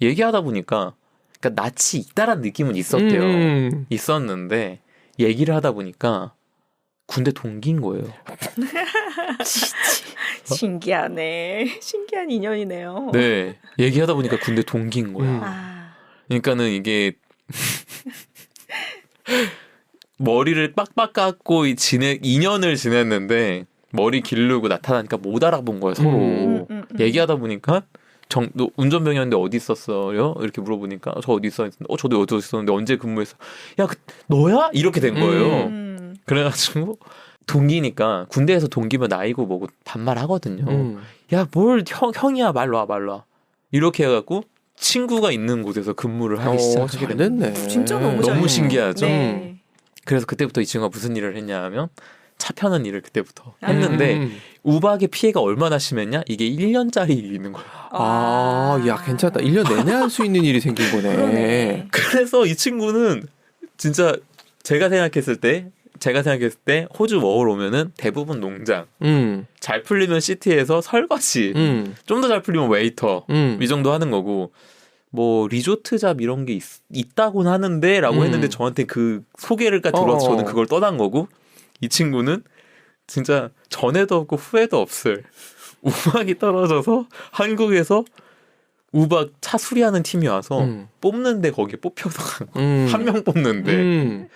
얘기하다 보니까 그러니까 낯이 있다란 느낌은 있었대요. 있었는데 얘기를 하다 보니까 군대 동기인 거예요. 신기하네. 신기한 인연이네요. 네. 얘기하다 보니까 군대 동기인 거야. 그러니까는 이게 머리를 빡빡 깎고 2년을 지냈는데 머리 기르고 나타나니까 못 알아본 거야 서로. 얘기하다 보니까 너 운전병이었는데 어디 있었어요? 이렇게 물어보니까 저 어디 있었는데 저도 어디 있었는데 언제 근무했어? 야 너야? 이렇게 된 거예요. 그래가지고 동기니까 군대에서 동기면 나이고 뭐고 반말하거든요. 야 뭘 형이야 말로 와. 이렇게 해갖고 친구가 있는 곳에서 근무를 하기 시작하게 됐네. 진짜 너무 신기하죠. 네. 그래서 그때부터 이 친구가 무슨 일을 했냐 하면 차 펴는 일을 그때부터 했는데 우박의 피해가 얼마나 심했냐? 이게 1년짜리 일이 있는 거예요. 야 괜찮다. 1년 내내 할 수 있는 일이 생긴 거네. 그러네. 그래서 이 친구는 진짜 제가 생각했을 때 호주 워홀 오면은 대부분 농장, 잘 풀리면 시티에서 설거지, 좀 더 잘 풀리면 웨이터 이 정도 하는 거고 뭐 리조트 잡 이런 게 있다곤 하는데라고 했는데 저한테 그 소개를까 들어와서 저는 그걸 떠난 거고 이 친구는 진짜 전에도 없고 후에도 없을 우박이 떨어져서 한국에서 우박 차 수리하는 팀이 와서 뽑는데 거기에 뽑혀서 간 거. 한 명 뽑는데.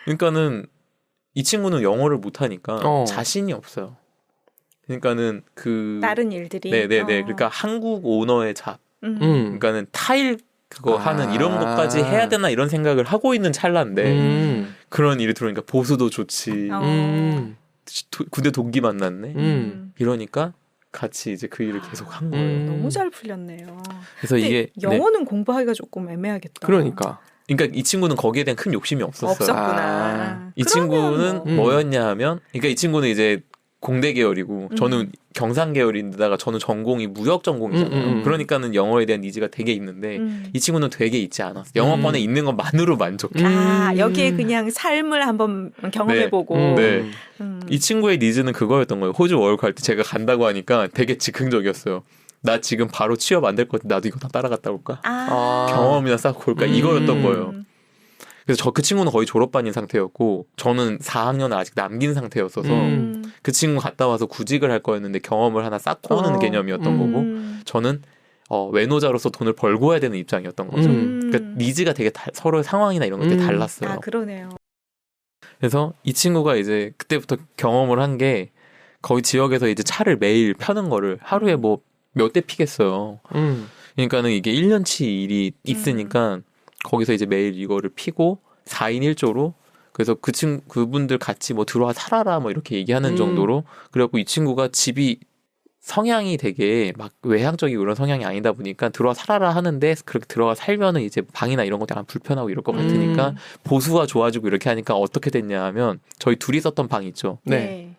그러니까는 이 친구는 영어를 못 하니까 자신이 없어요. 그러니까는 그 다른 일들이 네네네. 그러니까 한국 오너의 잡. 그러니까는 타일 그거 하는 이런 것까지 해야 되나 이런 생각을 하고 있는 찰나인데 그런 일이 들어오니까 보수도 좋지. 군대 동기 만났네. 이러니까 같이 이제 그 일을 계속 한 거예요. 너무 잘 풀렸네요. 그래서 근데 이게 영어는 공부하기가 조금 애매하겠다. 그러니까 이 친구는 거기에 대한 큰 욕심이 없었어요. 없었구나. 이 친구는 뭐. 뭐였냐 하면, 그러니까 이 친구는 이제 공대 계열이고 저는 경상 계열인데다가 저는 전공이 무역 전공이잖아요. 그러니까는 영어에 대한 니즈가 되게 있는데 이 친구는 되게 있지 않았어. 영어권에 있는 것만으로 만족해. 여기에 그냥 삶을 한번 경험해보고. 네. 이 친구의 니즈는 그거였던 거예요. 호주 워홀 갈 때 제가 간다고 하니까 되게 즉흥적이었어요. 나 지금 바로 취업 안 될 것 같아. 나도 이거 다 따라갔다 올까? 경험이나 쌓고 올까? 이거였던 거예요. 그래서 그 친구는 거의 졸업반인 상태였고 저는 4학년을 아직 남긴 상태였어서 그 친구 갔다 와서 구직을 할 거였는데 경험을 하나 쌓고 오는 개념이었던 거고 저는 외노자로서 돈을 벌고 와야 되는 입장이었던 거죠. 그러니까 니즈가 되게 서로의 상황이나 이런 것들이 달랐어요. 아, 그러네요. 그래서 이 친구가 이제 그때부터 경험을 한 게 거의 지역에서 이제 차를 매일 펴는 거를 하루에 뭐 몇 대 피겠어요. 그러니까는 이게 1년치 일이 있으니까 거기서 이제 매일 이거를 피고 4인 1조로 그래서 그분들 같이 뭐 들어와 살아라 뭐 이렇게 얘기하는 정도로 그래갖고 이 친구가 집이 성향이 되게 막 외향적이고 이런 성향이 아니다 보니까 들어와 살아라 하는데 그렇게 들어가 살면은 이제 방이나 이런 것도 약간 불편하고 이럴 것 같으니까 보수가 좋아지고 이렇게 하니까 어떻게 됐냐 하면 저희 둘이 썼던 방 있죠. 네.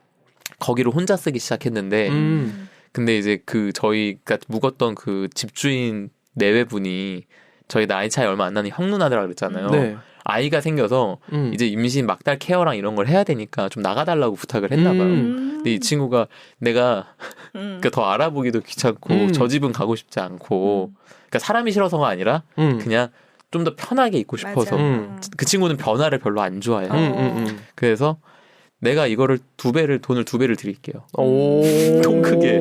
거기를 혼자 쓰기 시작했는데 근데 이제 그 저희가 묵었던 그 집주인 내외분이 저희 나이 차이 얼마 안 나는 형 누나들라 그랬잖아요. 네. 아이가 생겨서 이제 임신 막달 케어랑 이런 걸 해야 되니까 좀 나가달라고 부탁을 했나 봐요. 근데 이 친구가 내가 그러니까 더 알아보기도 귀찮고 저 집은 가고 싶지 않고 그러니까 사람이 싫어서가 아니라 그냥 좀 더 편하게 있고 싶어서 그 친구는 변화를 별로 안 좋아해요. 그래서 내가 이거를 돈을 두 배를 드릴게요. 통 크게.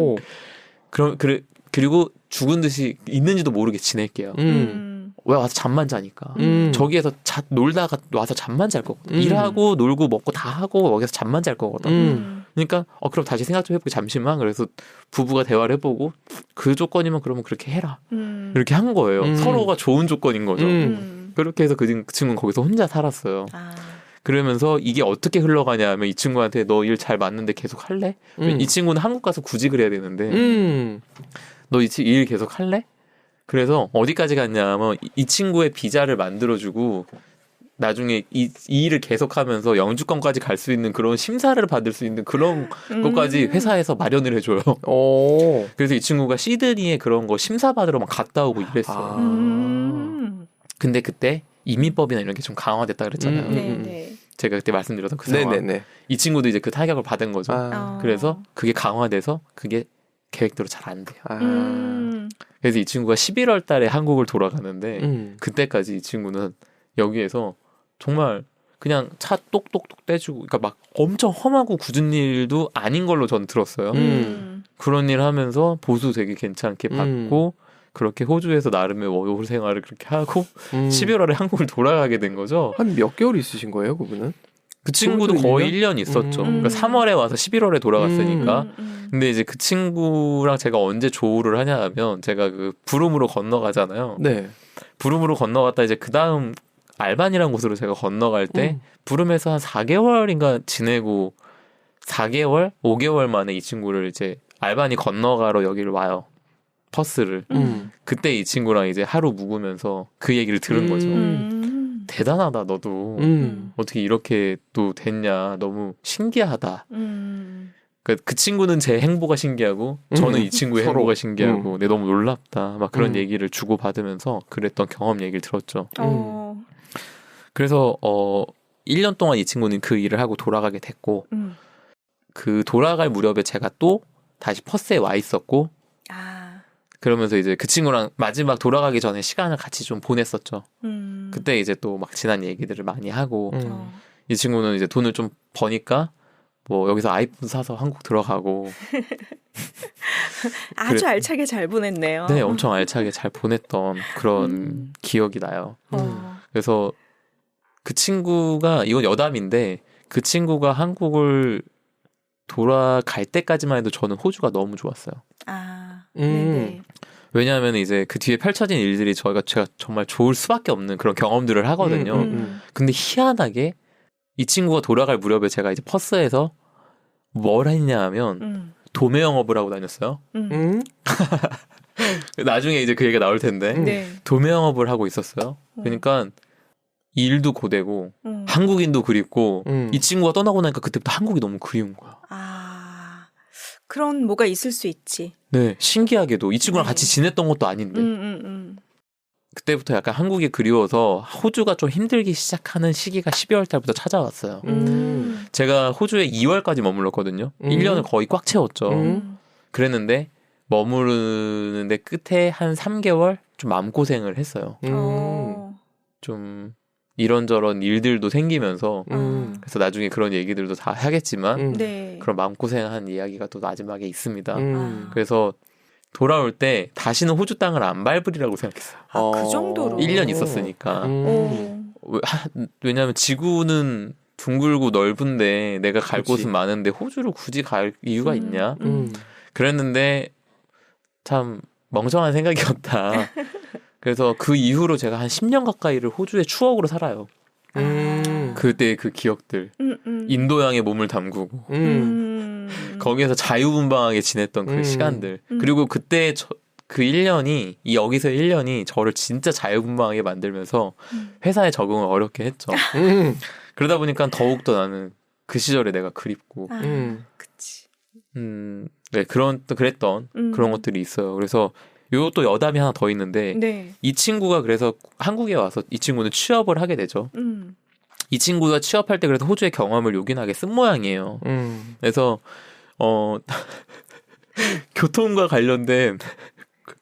그리고 죽은 듯이 있는지도 모르게 지낼게요. 왜 와서 잠만 자니까. 저기에서 놀다가 와서 잠만 잘 거거든. 일하고 놀고 먹고 다 하고 여기서 잠만 잘 거거든. 그러니까 그럼 다시 생각 좀 해보고 잠시만. 그래서 부부가 대화를 해보고 그 조건이면 그러면 그렇게 해라. 이렇게 한 거예요. 서로가 좋은 조건인 거죠. 그렇게 해서 그 친구는 거기서 혼자 살았어요. 그러면서 이게 어떻게 흘러가냐 하면 이 친구한테 너 일 잘 맞는데 계속 할래? 이 친구는 한국 가서 구직을 해야 되는데 너 이 일 계속 할래? 그래서 어디까지 갔냐 하면 이 친구의 비자를 만들어주고 나중에 이 일을 계속하면서 영주권까지 갈 수 있는 그런 심사를 받을 수 있는 그런 것까지 회사에서 마련을 해줘요. 그래서 이 친구가 시드니에 그런 거 심사받으러 막 갔다 오고 이랬어요. 근데 그때 이민법이나 이런 게 좀 강화됐다 그랬잖아요. 제가 그때 말씀드렸던 그 상황. 이 친구도 이제 그 타격을 받은 거죠. 그래서 그게 강화돼서 그게 계획대로 잘 안 돼요. 그래서 이 친구가 11월 달에 한국을 돌아가는데 그때까지 이 친구는 여기에서 정말 그냥 차 똑똑똑 떼주고 그러니까 막 엄청 험하고 굳은 일도 아닌 걸로 전 들었어요. 그런 일 하면서 보수 되게 괜찮게 받고 그렇게 호주에서 나름의 워홀 생활을 그렇게 하고 11월에 한국을 돌아가게 된 거죠. 한 몇 개월 있으신 거예요, 그분은? 그 친구도 거의 1년 있었죠. 그러니까 3월에 와서 11월에 돌아갔으니까. 근데 이제 그 친구랑 제가 언제 조우를 하냐 하면 제가 그 부름으로 건너가잖아요. 네. 부름으로 건너갔다 이제 그 다음 알반이라는 곳으로 제가 건너갈 때 부름에서 한 4개월인가 지내고 4개월, 5개월 만에 이 친구를 이제 알반이 건너가러 여기를 와요. 퍼스를. 그때 이 친구랑 이제 하루 묵으면서 그 얘기를 들은 거죠. 대단하다 너도. 어떻게 이렇게 또 됐냐. 너무 신기하다. 그러니까 그 친구는 제 행보가 신기하고 저는 이 친구의 행보가 신기하고 근데 너무 놀랍다. 막 그런 얘기를 주고받으면서 그랬던 경험 얘기를 들었죠. 그래서 1년 동안 이 친구는 그 일을 하고 돌아가게 됐고 그 돌아갈 무렵에 제가 또 다시 퍼스에 와 있었고 그러면서 이제 그 친구랑 마지막 돌아가기 전에 시간을 같이 좀 보냈었죠. 그때 이제 또 막 지난 얘기들을 많이 하고 어. 이 친구는 이제 돈을 좀 버니까 뭐 여기서 아이폰 사서 한국 들어가고 아주 알차게 잘 보냈네요. 네, 엄청 알차게 잘 보냈던 그런 음. 기억이 나요. 어. 그래서 그 친구가 이건 여담인데 그 친구가 한국을 돌아갈 때까지만 해도 저는 호주가 너무 좋았어요. 아, 음. 네네. 왜냐하면 이제 그 뒤에 펼쳐진 일들이 제가 정말 좋을 수밖에 없는 그런 경험들을 하거든요. 근데 희한하게 이 친구가 돌아갈 무렵에 제가 이제 퍼스에서 뭘 했냐 하면 도매 영업을 하고 다녔어요. 나중에 이제 그 얘기가 나올 텐데 네. 도매 영업을 하고 있었어요. 그러니까 일도 고되고 한국인도 그립고 이 친구가 떠나고 나니까 그때부터 한국이 너무 그리운 거야. 아, 그런 뭐가 있을 수 있지. 네, 신기하게도 이 친구랑 네. 같이 지냈던 것도 아닌데 음. 그때부터 약간 한국이 그리워서 호주가 좀 힘들기 시작하는 시기가 12월 달부터 찾아왔어요. 제가 호주에 2월까지 머물렀거든요. 1년을 거의 꽉 채웠죠. 그랬는데 머무르는데 끝에 한 3개월 좀 마음고생을 했어요. 좀 이런저런 일들도 생기면서 그래서 나중에 그런 얘기들도 다 하겠지만 네. 그런 마음고생한 이야기가 또 마지막에 있습니다. 아. 그래서 돌아올 때 다시는 호주 땅을 안 밟으리라고 생각했어요. 아, 그 정도로. 1년 있었으니까. 오. 왜냐하면 지구는 둥글고 넓은데 내가 갈 그치. 곳은 많은데 호주를 굳이 갈 이유가 있냐? 그랬는데 참 멍청한 생각이었다. 그래서 그 이후로 제가 한 10년 가까이를 호주의 추억으로 살아요. 그때 그 기억들. 인도양에 몸을 담그고 거기에서 자유분방하게 지냈던 그 시간들. 그리고 그때 그 1년이 여기서 1년이 저를 진짜 자유분방하게 만들면서 회사에 적응을 어렵게 했죠. 그러다 보니까 더욱더 나는 그 시절에 내가 그립고 그치. 네, 그랬던 그런 것들이 있어요. 그래서 요것도 여담이 하나 더 있는데 네. 이 친구가 그래서 한국에 와서 이 친구는 취업을 하게 되죠. 이 친구가 취업할 때 그래서 호주의 경험을 요긴하게 쓴 모양이에요. 그래서 교통과 관련된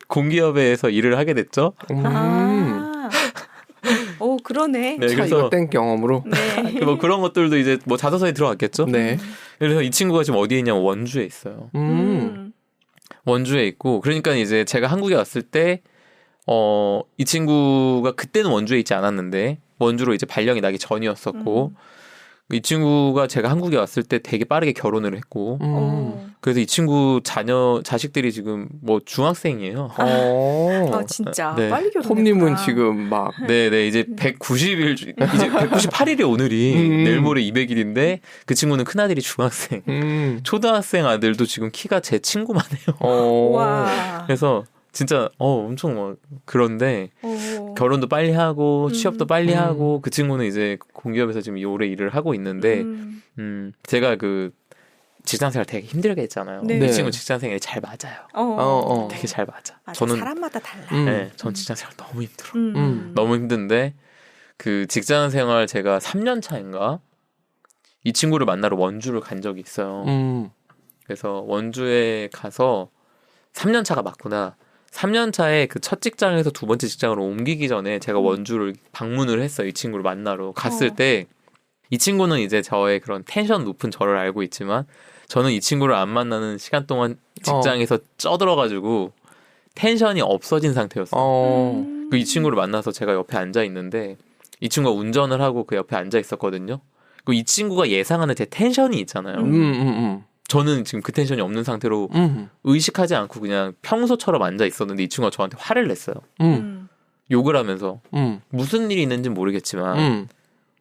공기업에서 일을 하게 됐죠. 아. 오, 그러네. 네, 차 그래서 이거 땡 경험으로. 네. 뭐 그런 것들도 이제 뭐 자서서에 들어갔겠죠. 네. 그래서 이 친구가 지금 어디에 있냐면 원주에 있어요. 원주에 있고 그러니까 이제 제가 한국에 왔을 때 이 친구가 그때는 원주에 있지 않았는데 원주로 이제 발령이 나기 전이었었고 이 친구가 제가 한국에 왔을 때 되게 빠르게 결혼을 했고 그래서 이 친구 자식들이 지금 뭐 중학생이에요. 아, 진짜. 네. 빨리 결혼했구나. 홈님은 지금 막 네네 이제 190일 이제 198일이 오늘이 내일 모레 200일인데 그 친구는 큰 아들이 중학생, 초등학생 아들도 지금 키가 제 친구만 해요. 와. 그래서 진짜 엄청 뭐 그런데 결혼도 빨리 하고 취업도 빨리 하고 그 친구는 이제 공기업에서 지금 오래 일을 하고 있는데 제가 그 직장생활 되게 힘들게 했잖아요. 네. 이 친구 직장생활이 잘 맞아요. 되게 잘 맞아. 맞아. 저는 사람마다 달라. 네, 전 직장생활 너무 힘들어. 너무 힘든데 그 직장생활 제가 3년 차인가 이 친구를 만나러 원주를 간 적이 있어요. 그래서 원주에 가서 3년 차가 맞구나. 3년 차에 그 첫 직장에서 두 번째 직장으로 옮기기 전에 제가 원주를 방문을 했어요. 이 친구를 만나러 갔을 때 이 친구는 이제 저의 그런 텐션 높은 저를 알고 있지만 저는 이 친구를 안 만나는 시간 동안 직장에서 쪄들어가지고 텐션이 없어진 상태였어요. 이 친구를 만나서 제가 옆에 앉아 있는데 이 친구가 운전을 하고 그 옆에 앉아 있었거든요. 그 이 친구가 예상하는 제 텐션이 있잖아요. 저는 지금 그 텐션이 없는 상태로 의식하지 않고 그냥 평소처럼 앉아 있었는데 이 친구가 저한테 화를 냈어요. 욕을 하면서 무슨 일이 있는지 모르겠지만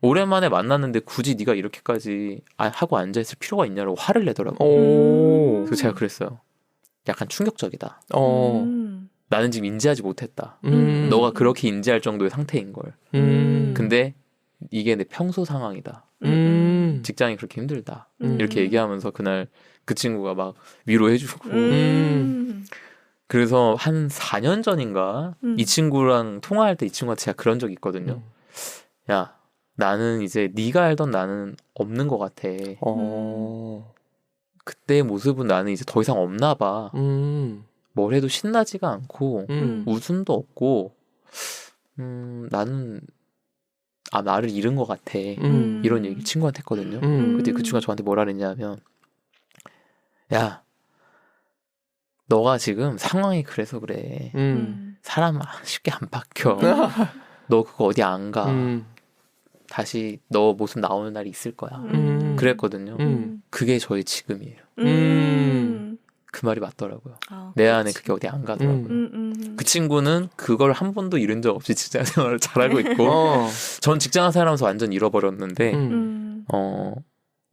오랜만에 만났는데 굳이 네가 이렇게까지 하고 앉아있을 필요가 있냐고 화를 내더라고요. 그래서 제가 그랬어요. 약간 충격적이다. 나는 지금 인지하지 못했다. 너가 그렇게 인지할 정도의 상태인 걸. 근데 이게 내 평소 상황이다. 직장이 그렇게 힘들다. 이렇게 얘기하면서 그날 그 친구가 막 위로해주고 그래서 한 4년 전인가 이 친구랑 통화할 때 이 친구한테 제가 그런 적이 있거든요. 야, 나는 이제 네가 알던 나는 없는 것 같아. 그때의 모습은 나는 이제 더 이상 없나 봐. 뭘 해도 신나지가 않고 웃음도 없고 나는 나를 잃은 것 같아. 이런 얘기 친구한테 했거든요. 그때 그 친구가 저한테 뭐라 그랬냐면 야 너가 지금 상황이 그래서 그래. 사람 쉽게 안 바뀌어. 너 그거 어디 안 가. 다시 너 모습 나오는 날이 있을 거야. 그랬거든요. 그게 저의 지금이에요. 그 말이 맞더라고요. 내 안에 그게 어디 안 가더라고요. 그 친구는 그걸 한 번도 잃은 적 없이 직장 생활을 잘하고 있고 전 직장 생활하면서 완전 잃어버렸는데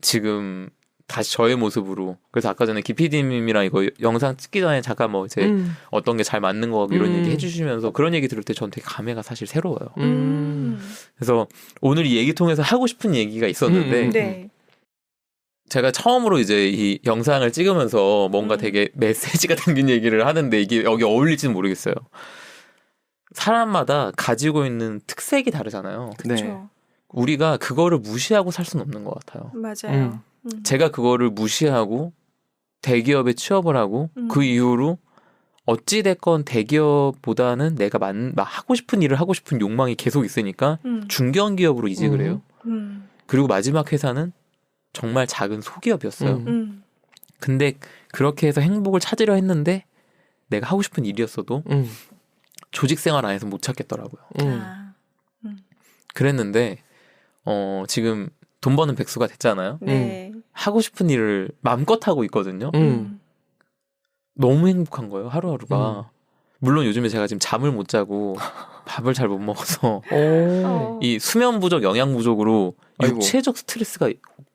지금 다시 저의 모습으로. 그래서 아까 전에 기피디님이랑 이거 영상 찍기 전에 잠깐 뭐 이제 어떤 게 잘 맞는 거 이런 얘기 해주시면서 그런 얘기 들을 때 전 되게 감회가 사실 새로워요. 그래서 오늘 이 얘기 통해서 하고 싶은 얘기가 있었는데 네. 제가 처음으로 이제 이 영상을 찍으면서 뭔가 되게 메시지가 담긴 얘기를 하는데 이게 여기 어울릴지는 모르겠어요. 사람마다 가지고 있는 특색이 다르잖아요. 그렇죠. 우리가 그거를 무시하고 살 수는 없는 것 같아요. 맞아요. 제가 그거를 무시하고 대기업에 취업을 하고 그 이후로 어찌됐건 대기업보다는 내가 하고 싶은 일을 하고 싶은 욕망이 계속 있으니까 중견기업으로 이직을 해요. 그리고 마지막 회사는 정말 작은 소기업이었어요. 근데 그렇게 해서 행복을 찾으려 했는데 내가 하고 싶은 일이었어도 조직생활 안에서 못 찾겠더라고요. 그랬는데 지금 돈 버는 백수가 됐잖아요. 네. 하고 싶은 일을 마음껏 하고 있거든요. 너무 행복한 거예요, 하루하루가. 물론 요즘에 제가 지금 잠을 못 자고 밥을 잘 못 먹어서 이 수면 부족, 영양 부족으로 아이고. 육체적 스트레스가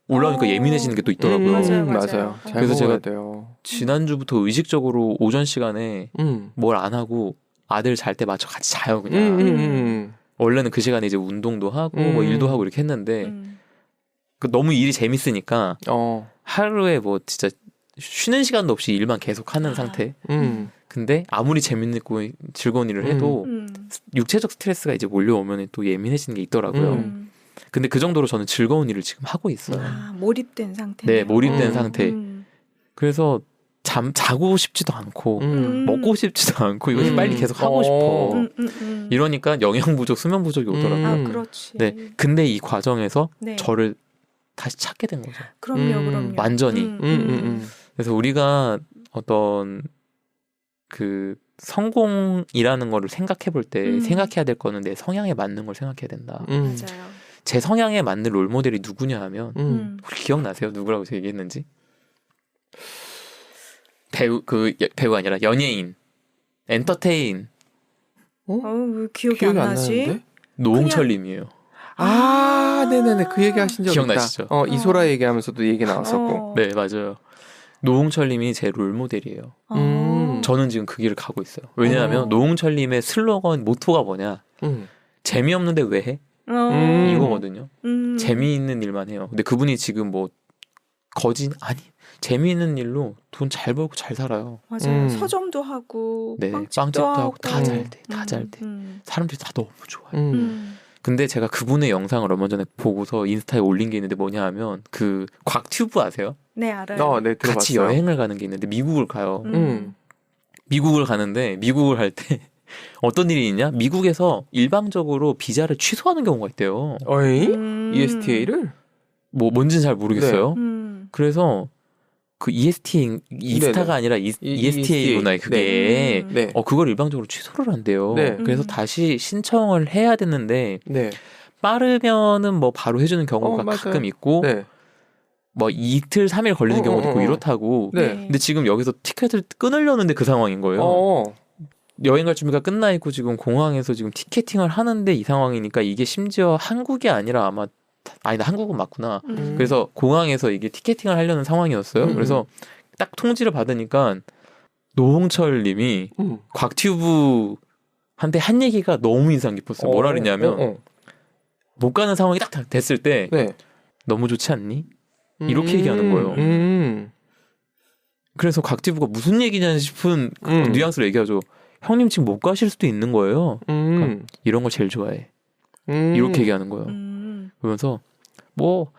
올라오니까 예민해지는 게 또 있더라고요. 맞아요. 잘 그래서 먹어야 제가 돼요. 지난주부터 의식적으로 오전 시간에 뭘 안 하고 아들 잘 때 맞춰 같이 자요, 그냥. 원래는 그 시간에 이제 운동도 하고 뭐 일도 하고 이렇게 했는데 너무 일이 재밌으니까 하루에 뭐 진짜 쉬는 시간도 없이 일만 계속 하는 상태. 근데 아무리 재밌고 즐거운 일을 해도 육체적 스트레스가 이제 몰려오면 또 예민해지는 게 있더라고요. 근데 그 정도로 저는 즐거운 일을 지금 하고 있어요. 몰입된 상태. 네, 몰입된 상태. 그래서 자고 싶지도 않고 먹고 싶지도 않고 이거 빨리 계속 하고 싶어. 이러니까 영양 부족, 수면 부족이 오더라고요. 그렇지. 네, 근데 이 과정에서 네. 저를 다시 찾게 된 거죠. 그럼요. 완전히. 그래서 우리가 어떤 그 성공이라는 거를 생각해 볼 때 생각해야 될 거는 내 성향에 맞는 걸 생각해야 된다. 맞아요. 제 성향에 맞는 롤모델이 누구냐 하면 혹시 기억나세요? 누구라고 제가 얘기했는지? 배우가 아니라 연예인, 엔터테인. 왜 기억이 안 나지? 나는데? 노홍철님이에요. 네네네. 그 얘기 하신 적 기억나시죠? 있다. 이소라 얘기하면서도 얘기 나왔었고. 네, 맞아요. 노홍철님이 제 롤모델이에요. 저는 지금 그 길을 가고 있어요. 왜냐하면 노홍철님의 슬로건 모토가 뭐냐? 재미없는데 왜 해? 이거거든요. 재미있는 일만 해요. 근데 그분이 지금 뭐 재미있는 일로 돈 잘 벌고 잘 살아요. 맞아요. 서점도 하고 네, 빵집도 하고 다 잘 돼. 다 잘 돼. 사람들이 다 너무 좋아요. 근데 제가 그분의 영상을 얼마 전에 보고서 인스타에 올린 게 있는데 뭐냐 하면 그 곽튜브 아세요? 네, 알아요. 네, 들어봤어요. 같이 여행을 가는 게 있는데 미국을 가요. 미국을 가는데 미국을 갈 때 어떤 일이 있냐? 미국에서 일방적으로 비자를 취소하는 경우가 있대요. ESTA를? 뭐 뭔지는 잘 모르겠어요. 그래서 그 이스타가 아니라 ESTA구나 그게. 네. 그걸 일방적으로 취소를 한대요. 네. 그래서 다시 신청을 해야 되는데 네. 빠르면은 뭐 바로 해주는 경우가 맞아요. 가끔 있고 네. 뭐 이틀 3일 걸리는 경우도 있고 이렇다고. 네. 근데 지금 여기서 티켓을 끊으려는데 그 상황인 거예요. 여행 갈 준비가 끝나 있고 지금 공항에서 지금 티켓팅을 하는데 이 상황이니까 이게 심지어 한국이 아니라 아니다, 한국은 맞구나. 그래서 공항에서 이게 티켓팅을 하려는 상황이었어요. 그래서 딱 통지를 받으니까 노홍철 님이 곽튜브한테 한 얘기가 너무 인상 깊었어요. 뭐라 그랬냐면 못 가는 상황이 딱 됐을 때 너무 좋지 않니? 이렇게 얘기하는 거예요. 그래서 곽튜브가 무슨 얘기냐 싶은 뉘앙스로 얘기하죠. 형님 지금 못 가실 수도 있는 거예요. 그러니까 이런 걸 제일 좋아해. 이렇게 얘기하는 거예요. 그러면서 뭐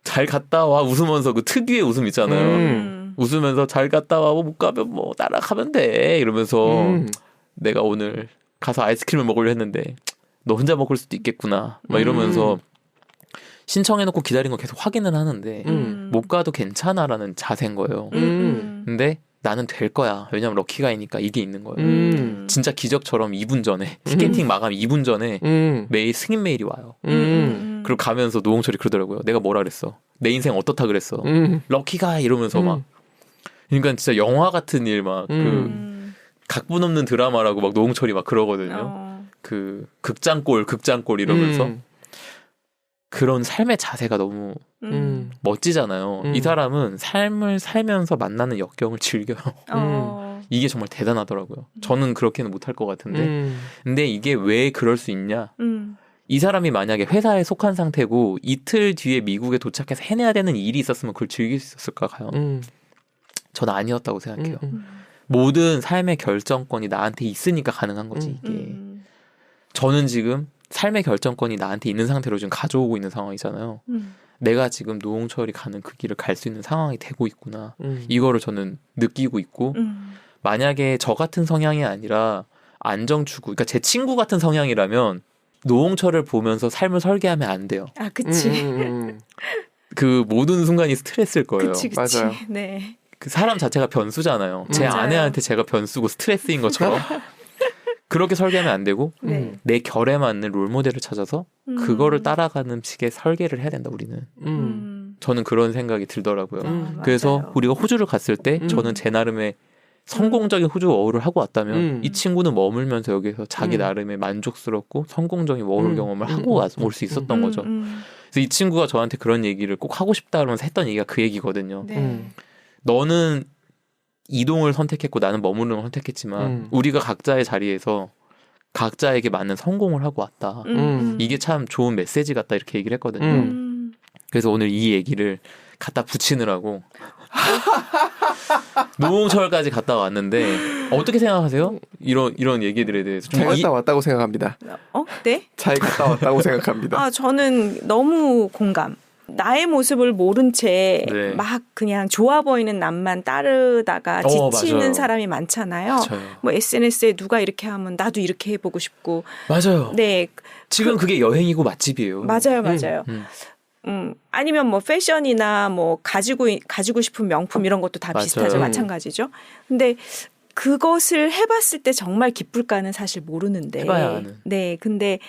잘 갔다 와 웃으면서 그 특유의 웃음 있잖아요. 웃으면서 잘 갔다 와. 못 가면 뭐 따라가면 돼. 이러면서 내가 오늘 가서 아이스크림을 먹으려 했는데 너 혼자 먹을 수도 있겠구나. 막 이러면서 신청해놓고 기다린 거 계속 확인을 하는데 못 가도 괜찮아라는 자세인 거예요. 근데 나는 될 거야. 왜냐면 럭키가이니까 이게 있는 거예요. 진짜 기적처럼 2분 전에 티켓팅 마감 2분 전에 메일 승인 메일이 와요. 그리고 가면서 노홍철이 그러더라고요. 내가 뭐라 그랬어? 내 인생 어떻다 그랬어? 럭키가이 이러면서 막 그러니까 진짜 영화 같은 일 막 그 각본 없는 드라마라고 막 노홍철이 막 그러거든요. 그 극장골 이러면서 그런 삶의 자세가 너무 멋지잖아요. 이 사람은 삶을 살면서 만나는 역경을 즐겨요. 이게 정말 대단하더라고요. 저는 그렇게는 못할 것 같은데. 근데 이게 왜 그럴 수 있냐? 이 사람이 만약에 회사에 속한 상태고 이틀 뒤에 미국에 도착해서 해내야 되는 일이 있었으면 그걸 즐길 수 있었을까요? 저는 아니었다고 생각해요. 모든 삶의 결정권이 나한테 있으니까 가능한 거지 이게. 저는 지금 삶의 결정권이 나한테 있는 상태로 지금 가져오고 있는 상황이잖아요. 내가 지금 노홍철이 가는 그 길을 갈 수 있는 상황이 되고 있구나. 이거를 저는 느끼고 있고 만약에 저 같은 성향이 아니라 안정추구, 그러니까 제 친구 같은 성향이라면 노홍철을 보면서 삶을 설계하면 안 돼요. 아, 그치. 그 모든 순간이 스트레스일 거예요. 그치. 맞아요. 네. 그 사람 자체가 변수잖아요. 제 맞아요. 아내한테 제가 변수고 스트레스인 것처럼. 그렇게 설계하면 안 되고 네. 내 결에 맞는 롤모델을 찾아서 그거를 따라가는 식의 설계를 해야 된다 우리는. 저는 그런 생각이 들더라고요. 그래서 맞아요. 우리가 호주를 갔을 때 저는 제 나름의 성공적인 호주 워홀을 하고 왔다면 이 친구는 머물면서 여기서 자기 나름의 만족스럽고 성공적인 워홀 경험을 하고 올 수 있었던 거죠. 그래서 이 친구가 저한테 그런 얘기를 꼭 하고 싶다 그러면서 했던 얘기가 그 얘기거든요. 네. 너는 이동을 선택했고 나는 머무르는 걸 선택했지만 우리가 각자의 자리에서 각자에게 맞는 성공을 하고 왔다. 이게 참 좋은 메시지 같다 이렇게 얘기를 했거든요. 그래서 오늘 이 얘기를 갖다 붙이느라고 노홍철까지 갔다 왔는데 어떻게 생각하세요? 이런 얘기들에 대해서 잘 갔다 왔다고 생각합니다. 네? 잘 갔다 왔다고 생각합니다. 아, 저는 너무 공감. 나의 모습을 모른 채 네. 막 그냥 좋아 보이는 남만 따르다가 지치는 맞아요. 사람이 많잖아요. 맞아요. 뭐 SNS에 누가 이렇게 하면 나도 이렇게 해보고 싶고. 맞아요. 네, 지금 그게 여행이고 맛집이에요. 맞아요. 아니면 뭐 패션이나 뭐 가지고 싶은 명품 이런 것도 다 맞아요. 비슷하죠. 마찬가지죠. 근데 그것을 해봤을 때 정말 기쁠까는 사실 모르는데. 해봐야 하는. 네, 근데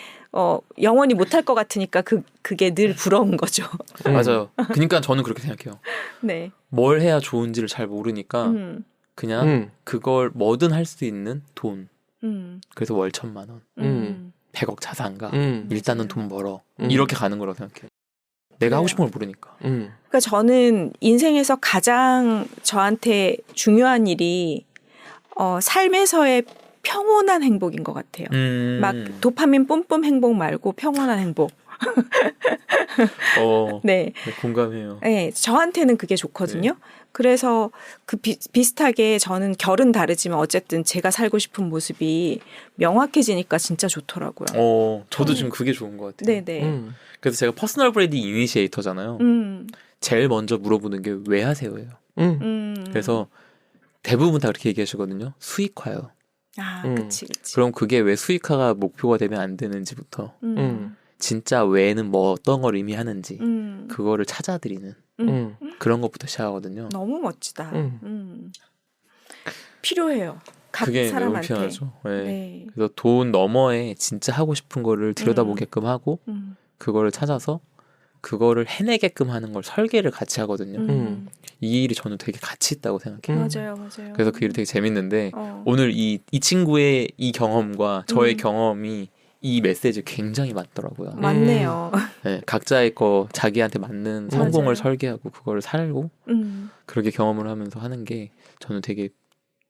영원히 못할 것 같으니까 그게 늘 부러운 거죠. 맞아요. 그러니까 저는 그렇게 생각해요. 네. 뭘 해야 좋은지를 잘 모르니까 그냥 그걸 뭐든 할 수 있는 돈. 그래서 월 1,000,000원, 100억 자산가. 일단은 돈 벌어. 이렇게 가는 거라고 생각해요. 내가 하고 싶은 걸 모르니까. 그러니까 저는 인생에서 가장 저한테 중요한 일이 삶에서의 평온한 행복인 것 같아요. 막 도파민 뿜뿜 행복 말고 평온한 행복. 네. 공감해요. 네, 저한테는 그게 좋거든요. 네. 그래서 그 비슷하게 저는 결은 다르지만 어쨌든 제가 살고 싶은 모습이 명확해지니까 진짜 좋더라고요. 저도 지금 그게 좋은 것 같아요. 네네. 그래서 제가 퍼스널 브랜드 이니시에이터잖아요. 제일 먼저 물어보는 게 왜 하세요예요. 그래서 대부분 다 그렇게 얘기하시거든요. 수익화요. 아, 그치. 그럼 그게 왜 수익화가 목표가 되면 안 되는지부터 진짜 왜는 뭐 어떤 걸 의미하는지 그거를 찾아드리는 그런 것부터 시작하거든요. 너무 멋지다. 필요해요. 각 그게 사람한테. 너무 필요하죠. 네. 네. 그래서 돈 너머에 진짜 하고 싶은 거를 들여다보게끔 하고 그거를 찾아서 그거를 해내게끔 하는 걸 설계를 같이 하거든요. 이 일이 저는 되게 가치 있다고 생각해요. 맞아요. 그래서 그 일이 되게 재밌는데 오늘 이 친구의 이 경험과 저의 경험이 이 메시지 굉장히 맞더라고요. 맞네요. 네, 각자의 거 자기한테 맞는 성공을 맞아요. 설계하고 그거를 살고 그렇게 경험을 하면서 하는 게 저는 되게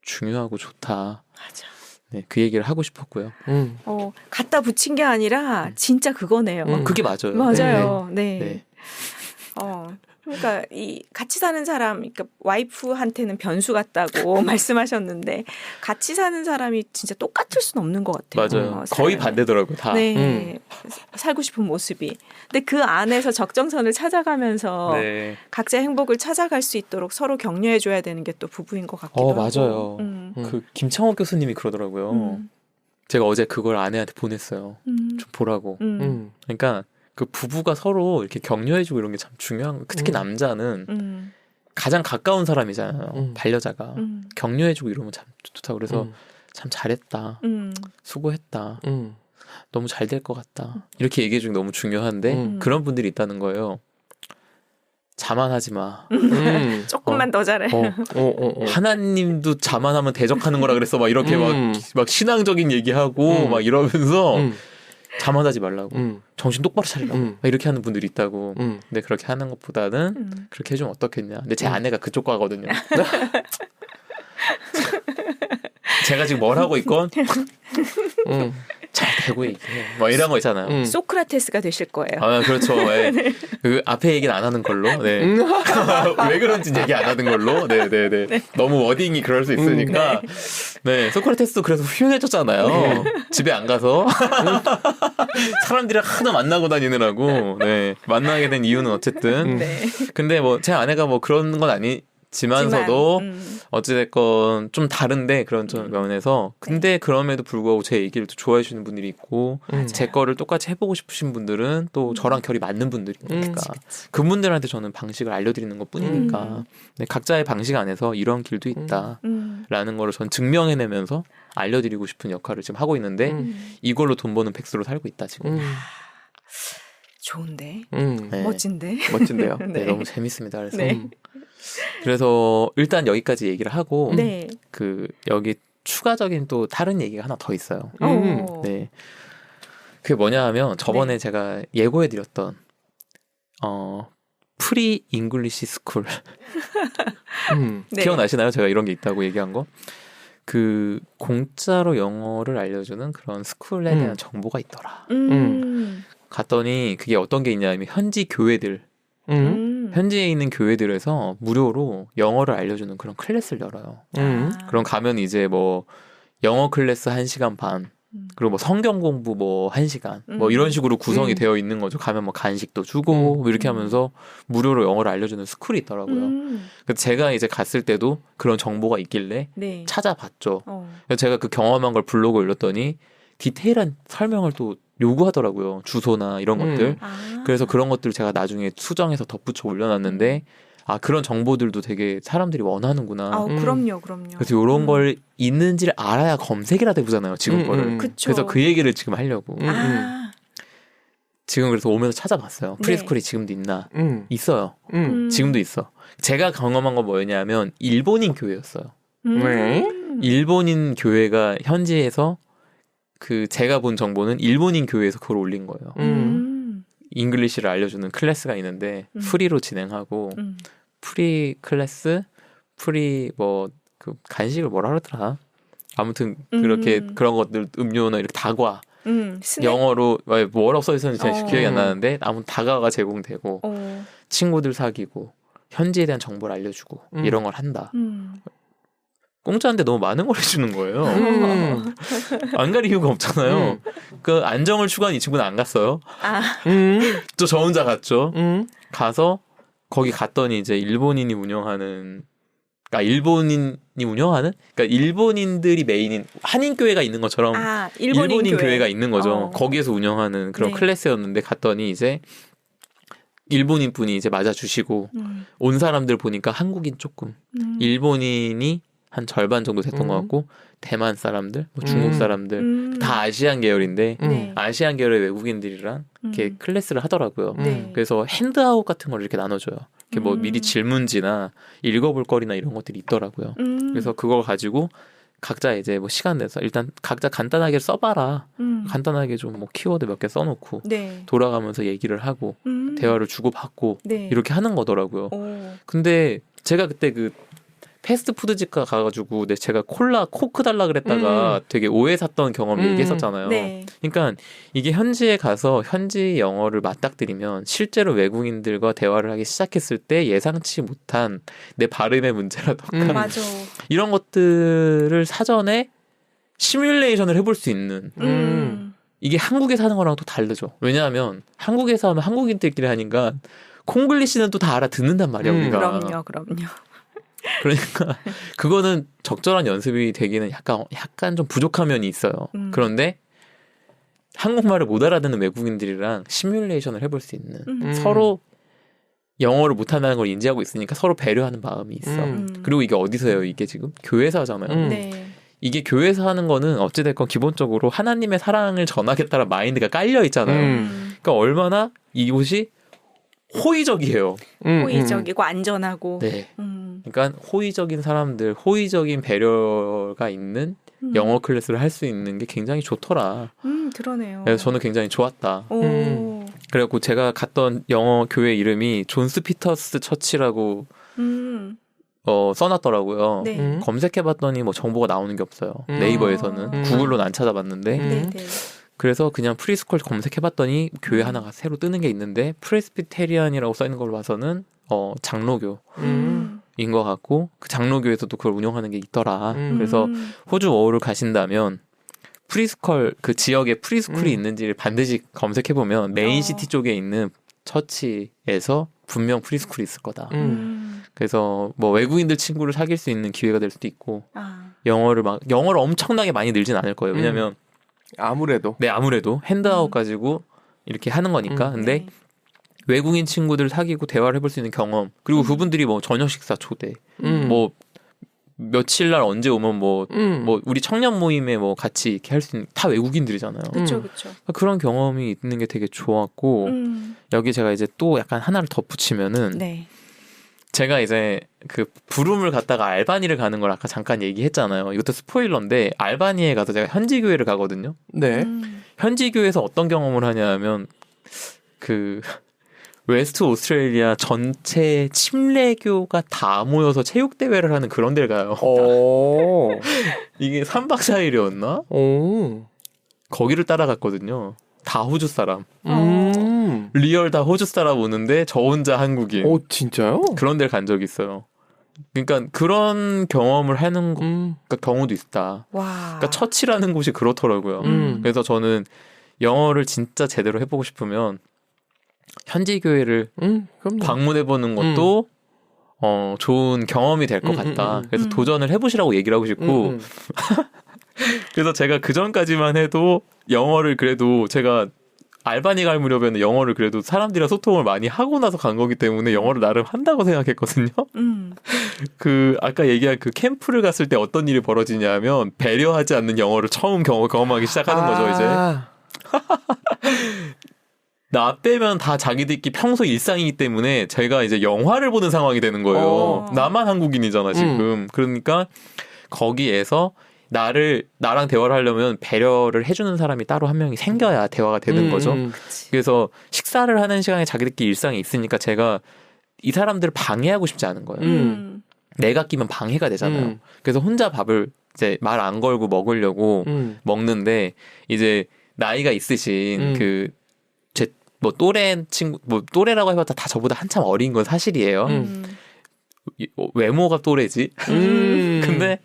중요하고 좋다. 맞아. 네, 그 얘기를 하고 싶었고요. 갖다 붙인 게 아니라 진짜 그거네요. 그게 맞아요. 맞아요. 네. 네. 그러니까 이 같이 사는 사람, 그러니까 와이프한테는 변수 같다고 말씀하셨는데 같이 사는 사람이 진짜 똑같을 수는 없는 것 같아요. 맞아요. 거의 반대더라고요. 다. 네, 살고 싶은 모습이. 근데 그 안에서 적정선을 찾아가면서 네. 각자의 행복을 찾아갈 수 있도록 서로 격려해줘야 되는 게 또 부부인 것 같기도 하고. 맞아요. 그 김창호 교수님이 그러더라고요. 제가 어제 그걸 아내한테 보냈어요. 좀 보라고. 그러니까 그 부부가 서로 이렇게 격려해주고 이런 게 참 중요한 거. 특히 남자는 가장 가까운 사람이잖아요. 반려자가 격려해주고 이러면 참 좋다. 그래서 참 잘했다. 수고했다. 너무 잘 될 것 같다. 이렇게 얘기해주는 게 너무 중요한데 그런 분들이 있다는 거예요. 자만하지 마. 조금만 더 잘해. 하나님도 자만하면 대적하는 거라 그랬어. 막 이렇게 막 신앙적인 얘기하고 막 이러면서 자만하지 말라고. 정신 똑바로 차리라고. 막 이렇게 하는 분들이 있다고. 근데 그렇게 하는 것보다는 그렇게 해주면 어떻겠냐. 근데 제 아내가 그쪽 과거든요. 제가 지금 뭘 하고 있건 잘 되고 얘기해. 뭐 이런 거 있잖아요. 소크라테스가 되실 거예요. 아, 그렇죠. 네. 그 앞에 얘기는 안 하는 걸로. 네. 왜 그런지 얘기 안 하는 걸로. 네. 너무 워딩이 그럴 수 있으니까. 네. 소크라테스도 그래서 훌륭해졌잖아요. 집에 안 가서. 사람들이랑 하도 만나고 다니느라고. 네. 만나게 된 이유는 어쨌든. 네. 근데 뭐 제 아내가 뭐 그런 건 아니지만서도 어찌됐건 좀 다른데 그런 면에서 근데 그럼에도 불구하고 제 얘기를 또 좋아해 주시는 분들이 있고 제 거를 똑같이 해보고 싶으신 분들은 또 저랑 결이 맞는 분들이니까 그분들한테 저는 방식을 알려드리는 것 뿐이니까 네, 각자의 방식 안에서 이런 길도 있다라는 거를 전 증명해내면서 알려드리고 싶은 역할을 지금 하고 있는데 이걸로 돈 버는 백수로 살고 있다 지금. 좋은데 네. 멋진데요. 네, 너무 재밌습니다. 그래서 네. 그래서 일단 여기까지 얘기를 하고 네. 그 여기 추가적인 또 다른 얘기가 하나 더 있어요. 네. 그게 뭐냐 하면 저번에 제가 예고해드렸던 프리 잉글리시 스쿨 네. 기억나시나요? 제가 이런 게 있다고 얘기한 거. 그 공짜로 영어를 알려주는 그런 스쿨에 대한 정보가 있더라. 갔더니 그게 어떤 게 있냐면 현지 교회들 현지에 있는 교회들에서 무료로 영어를 알려주는 그런 클래스를 열어요. 그럼 가면 이제 뭐 영어 클래스 1시간 반 그리고 뭐 성경 공부 뭐 1시간 뭐 이런 식으로 구성이 되어 있는 거죠. 가면 뭐 간식도 주고 뭐 이렇게 하면서 무료로 영어를 알려주는 스쿨이 있더라고요. 그래서 제가 이제 갔을 때도 그런 정보가 있길래 네. 찾아봤죠. 그래서 제가 그 경험한 걸 블로그에 올렸더니 디테일한 설명을 또 요구하더라고요. 주소나 이런 것들. 그래서 그런 것들을 제가 나중에 수정해서 덧붙여 올려놨는데 아 그런 정보들도 되게 사람들이 원하는구나. 그럼요. 그래서 이런 걸 있는지를 알아야 검색이라도 해보잖아요. 지금 거를. 그래서 그 얘기를 지금 하려고. 지금 그래서 오면서 찾아봤어요. 프리스쿨이 지금도 있나? 있어요. 지금도 있어. 제가 경험한 건 뭐였냐면 일본인 교회였어요. 일본인 교회가 현지에서 그 제가 본 정보는 일본인 교회에서 그걸 올린 거예요. 잉글리시를 알려주는 클래스가 있는데 프리로 진행하고 프리 클래스, 프리 뭐 그 간식을 뭐라 그러더라. 아무튼 그렇게 그런 것들 음료나 이렇게 다과 영어로 뭐라고 써 있었는지 잘 기억이 안 나는데 아무튼 다과가 제공되고 친구들 사귀고 현지에 대한 정보를 알려주고 이런 걸 한다. 공짜인데 너무 많은 걸 해주는 거예요. 안 갈 이유가 없잖아요. 그 안정을 추구한 이 친구는 안 갔어요. 또 저 혼자 갔죠. 가서 거기 갔더니 이제 일본인이 운영하는, 그러니까 일본인들이 메인인 한인 교회가 있는 것처럼 일본인 교회가 있는 거죠. 거기에서 운영하는 그런 클래스였는데 갔더니 이제 일본인 분이 이제 맞아주시고 온 사람들 보니까 한국인 조금, 일본인이 한 절반 정도 됐던 것 같고 대만 사람들, 뭐 중국 사람들 다 아시안 계열인데 아시안 계열의 외국인들이랑 이렇게 클래스를 하더라고요. 그래서 핸드아웃 같은 걸 이렇게 나눠줘요. 이렇게 뭐 미리 질문지나 읽어볼 거리나 이런 것들이 있더라고요. 그래서 그걸 가지고 각자 이제 뭐 시간 내서 일단 각자 간단하게 써봐라. 간단하게 좀 뭐 키워드 몇 개 써놓고 돌아가면서 얘기를 하고 대화를 주고받고 이렇게 하는 거더라고요. 근데 제가 그때 그 패스트푸드집 가가지고 제가 콜라 코크 달라 그랬다가 되게 오해 샀던 경험 얘기했었잖아요. 네. 그러니까 이게 현지에 가서 현지 영어를 맞닥뜨리면 실제로 외국인들과 대화를 하기 시작했을 때 예상치 못한 내 발음의 문제라던가 맞아. 이런 것들을 사전에 시뮬레이션을 해볼 수 있는 이게 한국에서 하는 거랑 또 다르죠. 왜냐하면 한국에서 하면 한국인들끼리 하니까 콩글리시는 또 다 알아듣는단 말이야 우리가. 그럼요. 그러니까 그거는 적절한 연습이 되기는 약간 좀 부족한 면이 있어요. 그런데 한국말을 못 알아듣는 외국인들이랑 시뮬레이션을 해볼 수 있는 서로 영어를 못한다는 걸 인지하고 있으니까 서로 배려하는 마음이 있어. 그리고 이게 어디서 해요? 이게 지금 교회에서 하잖아요. 네. 이게 교회에서 하는 거는 어찌됐건 기본적으로 하나님의 사랑을 전하겠다는 마인드가 깔려 있잖아요. 그러니까 얼마나 이곳이 호의적이에요. 호의적이고 안전하고. 네. 그러니까 호의적인 사람들, 호의적인 배려가 있는 영어 클래스를 할 수 있는 게 굉장히 좋더라. 그러네요. 그래서 저는 굉장히 좋았다. 오. 그래갖고 제가 갔던 영어 교회 이름이 존스 피터스 처치라고 써놨더라고요. 네. 검색해봤더니 뭐 정보가 나오는 게 없어요. 네이버에서는. 구글로는 안 찾아봤는데. 네. 그래서 그냥 프리스쿨 검색해봤더니 교회 하나가 새로 뜨는 게 있는데 프레스비테리안이라고 써있는 걸로 봐서는 장로교인 것 같고 그 장로교에서도 그걸 운영하는 게 있더라. 그래서 호주 워홀을 가신다면 프리스쿨 그 지역에 프리스쿨이 있는지를 반드시 검색해보면 메인시티 쪽에 있는 처치에서 분명 프리스쿨이 있을 거다. 그래서 뭐 외국인들 친구를 사귈 수 있는 기회가 될 수도 있고 영어를 엄청나게 많이 늘진 않을 거예요. 왜냐면 아무래도 핸드아웃 가지고 이렇게 하는 거니까. 근데 외국인 친구들 사귀고 대화를 해볼 수 있는 경험 그리고 그분들이 뭐 저녁 식사 초대 뭐 며칠 날 언제 오면 뭐 우리 청년 모임에 뭐 같이 이렇게 할 수 있는 다 외국인들이잖아요. 그렇죠. 그런 경험이 있는 게 되게 좋았고 여기 제가 이제 또 약간 하나를 덧붙이면은 네. 제가 이제 그 부름을 갔다가 알바니를 가는 걸 아까 잠깐 얘기했잖아요. 이것도 스포일러인데 알바니에 가서 제가 현지 교회를 가거든요. 네. 현지 교회에서 어떤 경험을 하냐면 그 웨스트 오스트레일리아 전체 침례교가 다 모여서 체육 대회를 하는 그런 데를 가요. 이게 3박 4일이었나? 거기를 따라갔거든요. 다 호주 사람. 리얼 다 호주 사람 오는데 저 혼자 한국인. 진짜요? 그런 데를 간 적이 있어요. 그러니까 그런 경험을 하는 경우도 있다. 와. 그러니까 처치라는 곳이 그렇더라고요. 그래서 저는 영어를 진짜 제대로 해보고 싶으면 현지 교회를 방문해보는 것도 좋은 경험이 될 것 같다. 그래서 도전을 해보시라고 얘기를 하고 싶고 그래서 제가 그 전까지만 해도 영어를 그래도 제가 알바니 갈 무렵에는 영어를 그래도 사람들이랑 소통을 많이 하고 나서 간 거기 때문에 영어를 나름 한다고 생각했거든요. 그 아까 얘기한 그 캠프를 갔을 때 어떤 일이 벌어지냐면 배려하지 않는 영어를 처음 경험하기 시작하는 거죠 이제. 나 빼면 다 자기들끼리 평소 일상이기 때문에 제가 이제 영화를 보는 상황이 되는 거예요. 나만 한국인이잖아 지금. 그러니까 거기에서 나랑 대화를 하려면 배려를 해주는 사람이 따로 한 명이 생겨야 대화가 되는 거죠. 그래서 식사를 하는 시간에 자기들끼리 일상이 있으니까 제가 이 사람들을 방해하고 싶지 않은 거예요. 내가 끼면 방해가 되잖아요. 그래서 혼자 밥을 이제 말 안 걸고 먹으려고 먹는데 이제 나이가 있으신 뭐 또래 친구 뭐 또래라고 해봤자 다 저보다 한참 어린 건 사실이에요. 외모가 또래지. 근데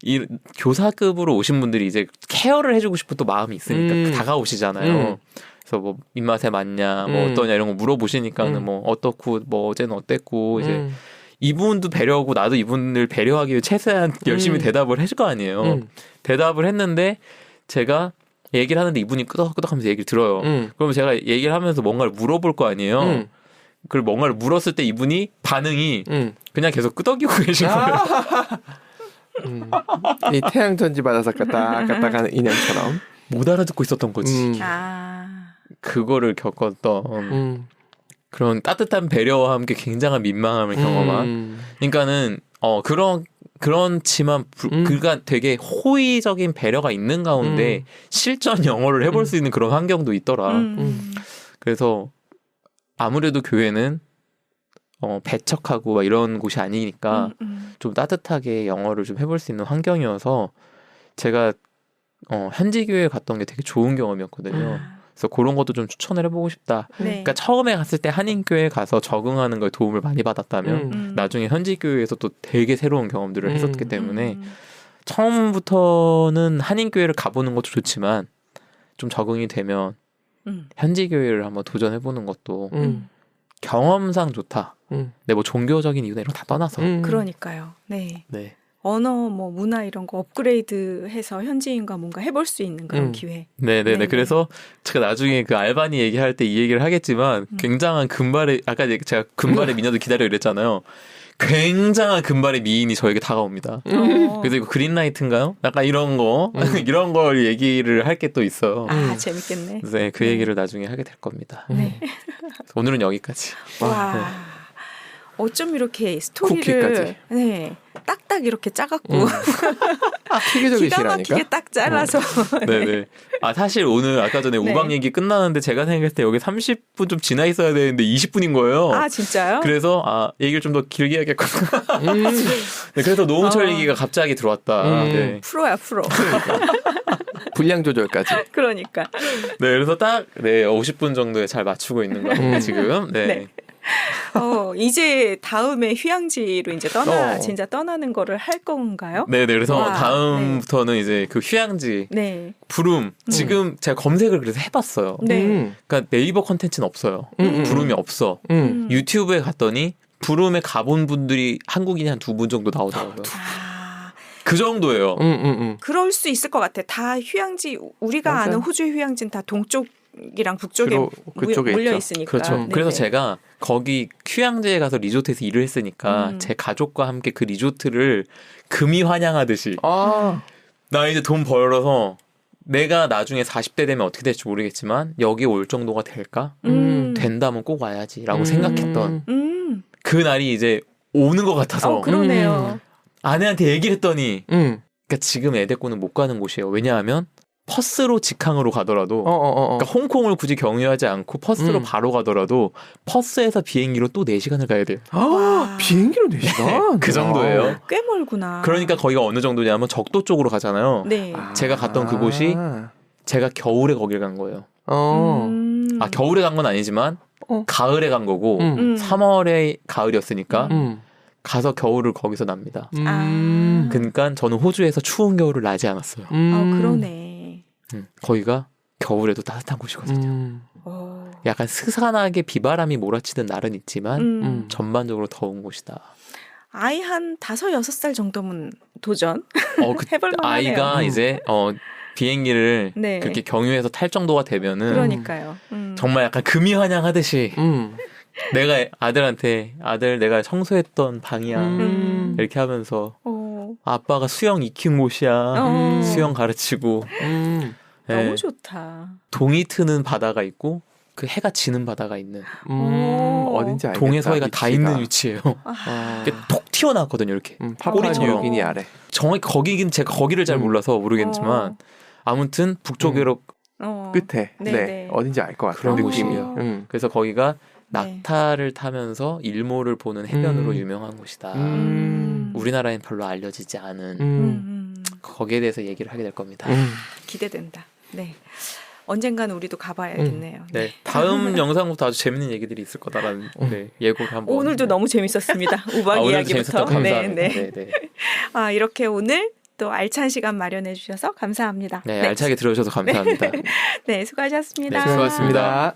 이 교사급으로 오신 분들이 이제 케어를 해주고 싶은 또 마음이 있으니까 다가오시잖아요. 그래서 뭐 입맛에 맞냐, 뭐 어떠냐 이런 거 물어보시니까는 뭐 어떻고, 뭐 어제는 어땠고 이제 이분도 배려하고 나도 이분을 배려하기 위해 최대한 열심히 대답을 해줄 거 아니에요. 대답을 했는데 제가 얘기를 하는데 이분이 끄덕끄덕하면서 얘기를 들어요. 그러면 제가 얘기를 하면서 뭔가를 물어볼 거 아니에요. 그걸 뭔가를 물었을 때 이분이 반응이 그냥 계속 끄덕이고 계신 거예요. 이 태양 전지 받아서 까딱 하는 인형처럼 못 알아듣고 있었던 거지. 그거를 겪었던 그런 따뜻한 배려와 함께 굉장한 민망함을 경험한. 그러니까는 그렇지만 그가 되게 호의적인 배려가 있는 가운데 실전 영어를 해볼 수 있는 그런 환경도 있더라. 그래서 아무래도 교회는 배척하고 막 이런 곳이 아니니까 좀 따뜻하게 영어를 좀 해볼 수 있는 환경이어서 제가 현지 교회에 갔던 게 되게 좋은 경험이었거든요. 그래서 그런 것도 좀 추천을 해보고 싶다. 네. 그러니까 처음에 갔을 때 한인교회 가서 적응하는 거에 도움을 많이 받았다면 나중에 현지 교회에서 또 되게 새로운 경험들을 했었기 때문에 처음부터는 한인교회를 가보는 것도 좋지만 좀 적응이 되면 현지 교회를 한번 도전해보는 것도 경험상 좋다. 근데 뭐 종교적인 이유나 이런 거 다 떠나서. 그러니까요. 네. 네. 언어, 뭐 문화 이런 거 업그레이드해서 현지인과 뭔가 해볼 수 있는 그런 기회. 네네네. 네네. 그래서 제가 나중에 그 알바니 얘기할 때 이 얘기를 하겠지만 굉장한 금발의 아까 제가 금발의 미녀도 기다려 이랬잖아요. 굉장한 금발의 미인이 저에게 다가옵니다. 그래서 이거 그린라이트인가요? 약간 이런 거 이런 걸 얘기를 할 게 또 있어요. 아 재밌겠네. 네, 그 얘기를 나중에 하게 될 겁니다. 네. 오늘은 여기까지. 와. 어쩜 이렇게 스토리를 쿠키까지. 네, 딱딱 이렇게 짜갖고 기가 체계적이시라니까. 막히게 딱 잘라서 네네. 아 사실 오늘 아까 전에 네. 우방 얘기 끝나는데 제가 생각했을 때 여기 30분 좀 지나 있어야 되는데 20분인 거예요. 아 진짜요? 그래서 얘기를 좀 더 길게 해야겠구나. 네, 그래서 노홍철 얘기가 갑자기 들어왔다. 네. 프로야 프로. 분량 조절까지. 그러니까. 네, 그래서 딱 50분 정도에 잘 맞추고 있는 거예요 지금. 네. 네. 이제 다음에 휴양지로 이제 진짜 떠나는 거를 할 건가요? 네, 그래서 와, 다음부터는 이제 그 휴양지 네. 부름 지금 제가 검색을 그래서 해봤어요. 네. 그러니까 네이버 컨텐츠는 없어요. 부름이 없어. 유튜브에 갔더니 부름에 가본 분들이 한국인이 한 2분 정도 나오더라고요. 그 정도예요. 그럴 수 있을 것 같아. 다 휴양지 우리가 맞아요. 아는 호주의 휴양지는 다 동쪽이랑 북쪽에 주로 그쪽에 몰려 있죠. 있으니까. 그렇죠. 네네. 그래서 제가 거기 휴양지에 가서 리조트에서 일을 했으니까 제 가족과 함께 그 리조트를 금이 환영하듯이 나 이제 돈 벌어서 내가 나중에 40대 되면 어떻게 될지 모르겠지만 여기 올 정도가 될까? 된다면 꼭 와야지라고 생각했던 그 날이 이제 오는 것 같아서 그러네요. 아내한테 얘기를 했더니 그러니까 지금 애 데리고는 못 가는 곳이에요. 왜냐하면 퍼스로 직항으로 가더라도 그러니까 홍콩을 굳이 경유하지 않고 퍼스로 바로 가더라도 퍼스에서 비행기로 또 4시간을 가야 돼요. 비행기로 4시간? 그 정도예요. 꽤 멀구나. 그러니까 거기가 어느 정도냐면 적도 쪽으로 가잖아요. 네. 제가 갔던 그곳이 제가 겨울에 거길 간 거예요. 겨울에 간 건 아니지만 가을에 간 거고 3월에 가을이었으니까 가서 겨울을 거기서 납니다. 그러니까 저는 호주에서 추운 겨울을 나지 않았어요. 그러네. 거기가 겨울에도 따뜻한 곳이거든요. 약간 스산하게 비바람이 몰아치는 날은 있지만 전반적으로 더운 곳이다. 아이 한 5-6살 정도면 도전 해볼 만하네요. 아이가 이제 비행기를 네. 그렇게 경유해서 탈 정도가 되면은 그러니까요. 정말 약간 금이 환영하듯이 내가 아들한테 아들 내가 청소했던 방이야 이렇게 하면서 아빠가 수영 익힌 곳이야 수영 가르치고 너무 좋다. 동이 트는 바다가 있고 그 해가 지는 바다가 있는 어딘지 알겠다. 동해 서해가 다 위치가. 있는 위치예요. 이게 톡 튀어나왔거든요 이렇게 꼬리처럼. 파푸아뉴기니 아래. 정확히 거기긴 제가 거기를 잘 몰라서 모르겠지만 아무튼 북쪽으로 끝에. 네, 네. 네. 어딘지 알 것 같아요. 그런 느낌이요. 그래서 거기가 네. 낙타를 타면서 일몰을 보는 해변으로 유명한 곳이다. 우리나라엔 별로 알려지지 않은 거기에 대해서 얘기를 하게 될 겁니다. 기대된다. 네. 언젠가는 우리도 가봐야겠네요. 네, 다음 영상부터 아주 재밌는 얘기들이 있을 거다라는 예고를 한번. 오늘도 너무 재밌었습니다. 우박 오늘도 이야기부터. 재밌었다고 감사합니다. 네. 이렇게 오늘 또 알찬 시간 마련해 주셔서 감사합니다. 네, 알차게 들어주셔서 감사합니다. 네, 수고하셨습니다. 네, 수고하셨습니다.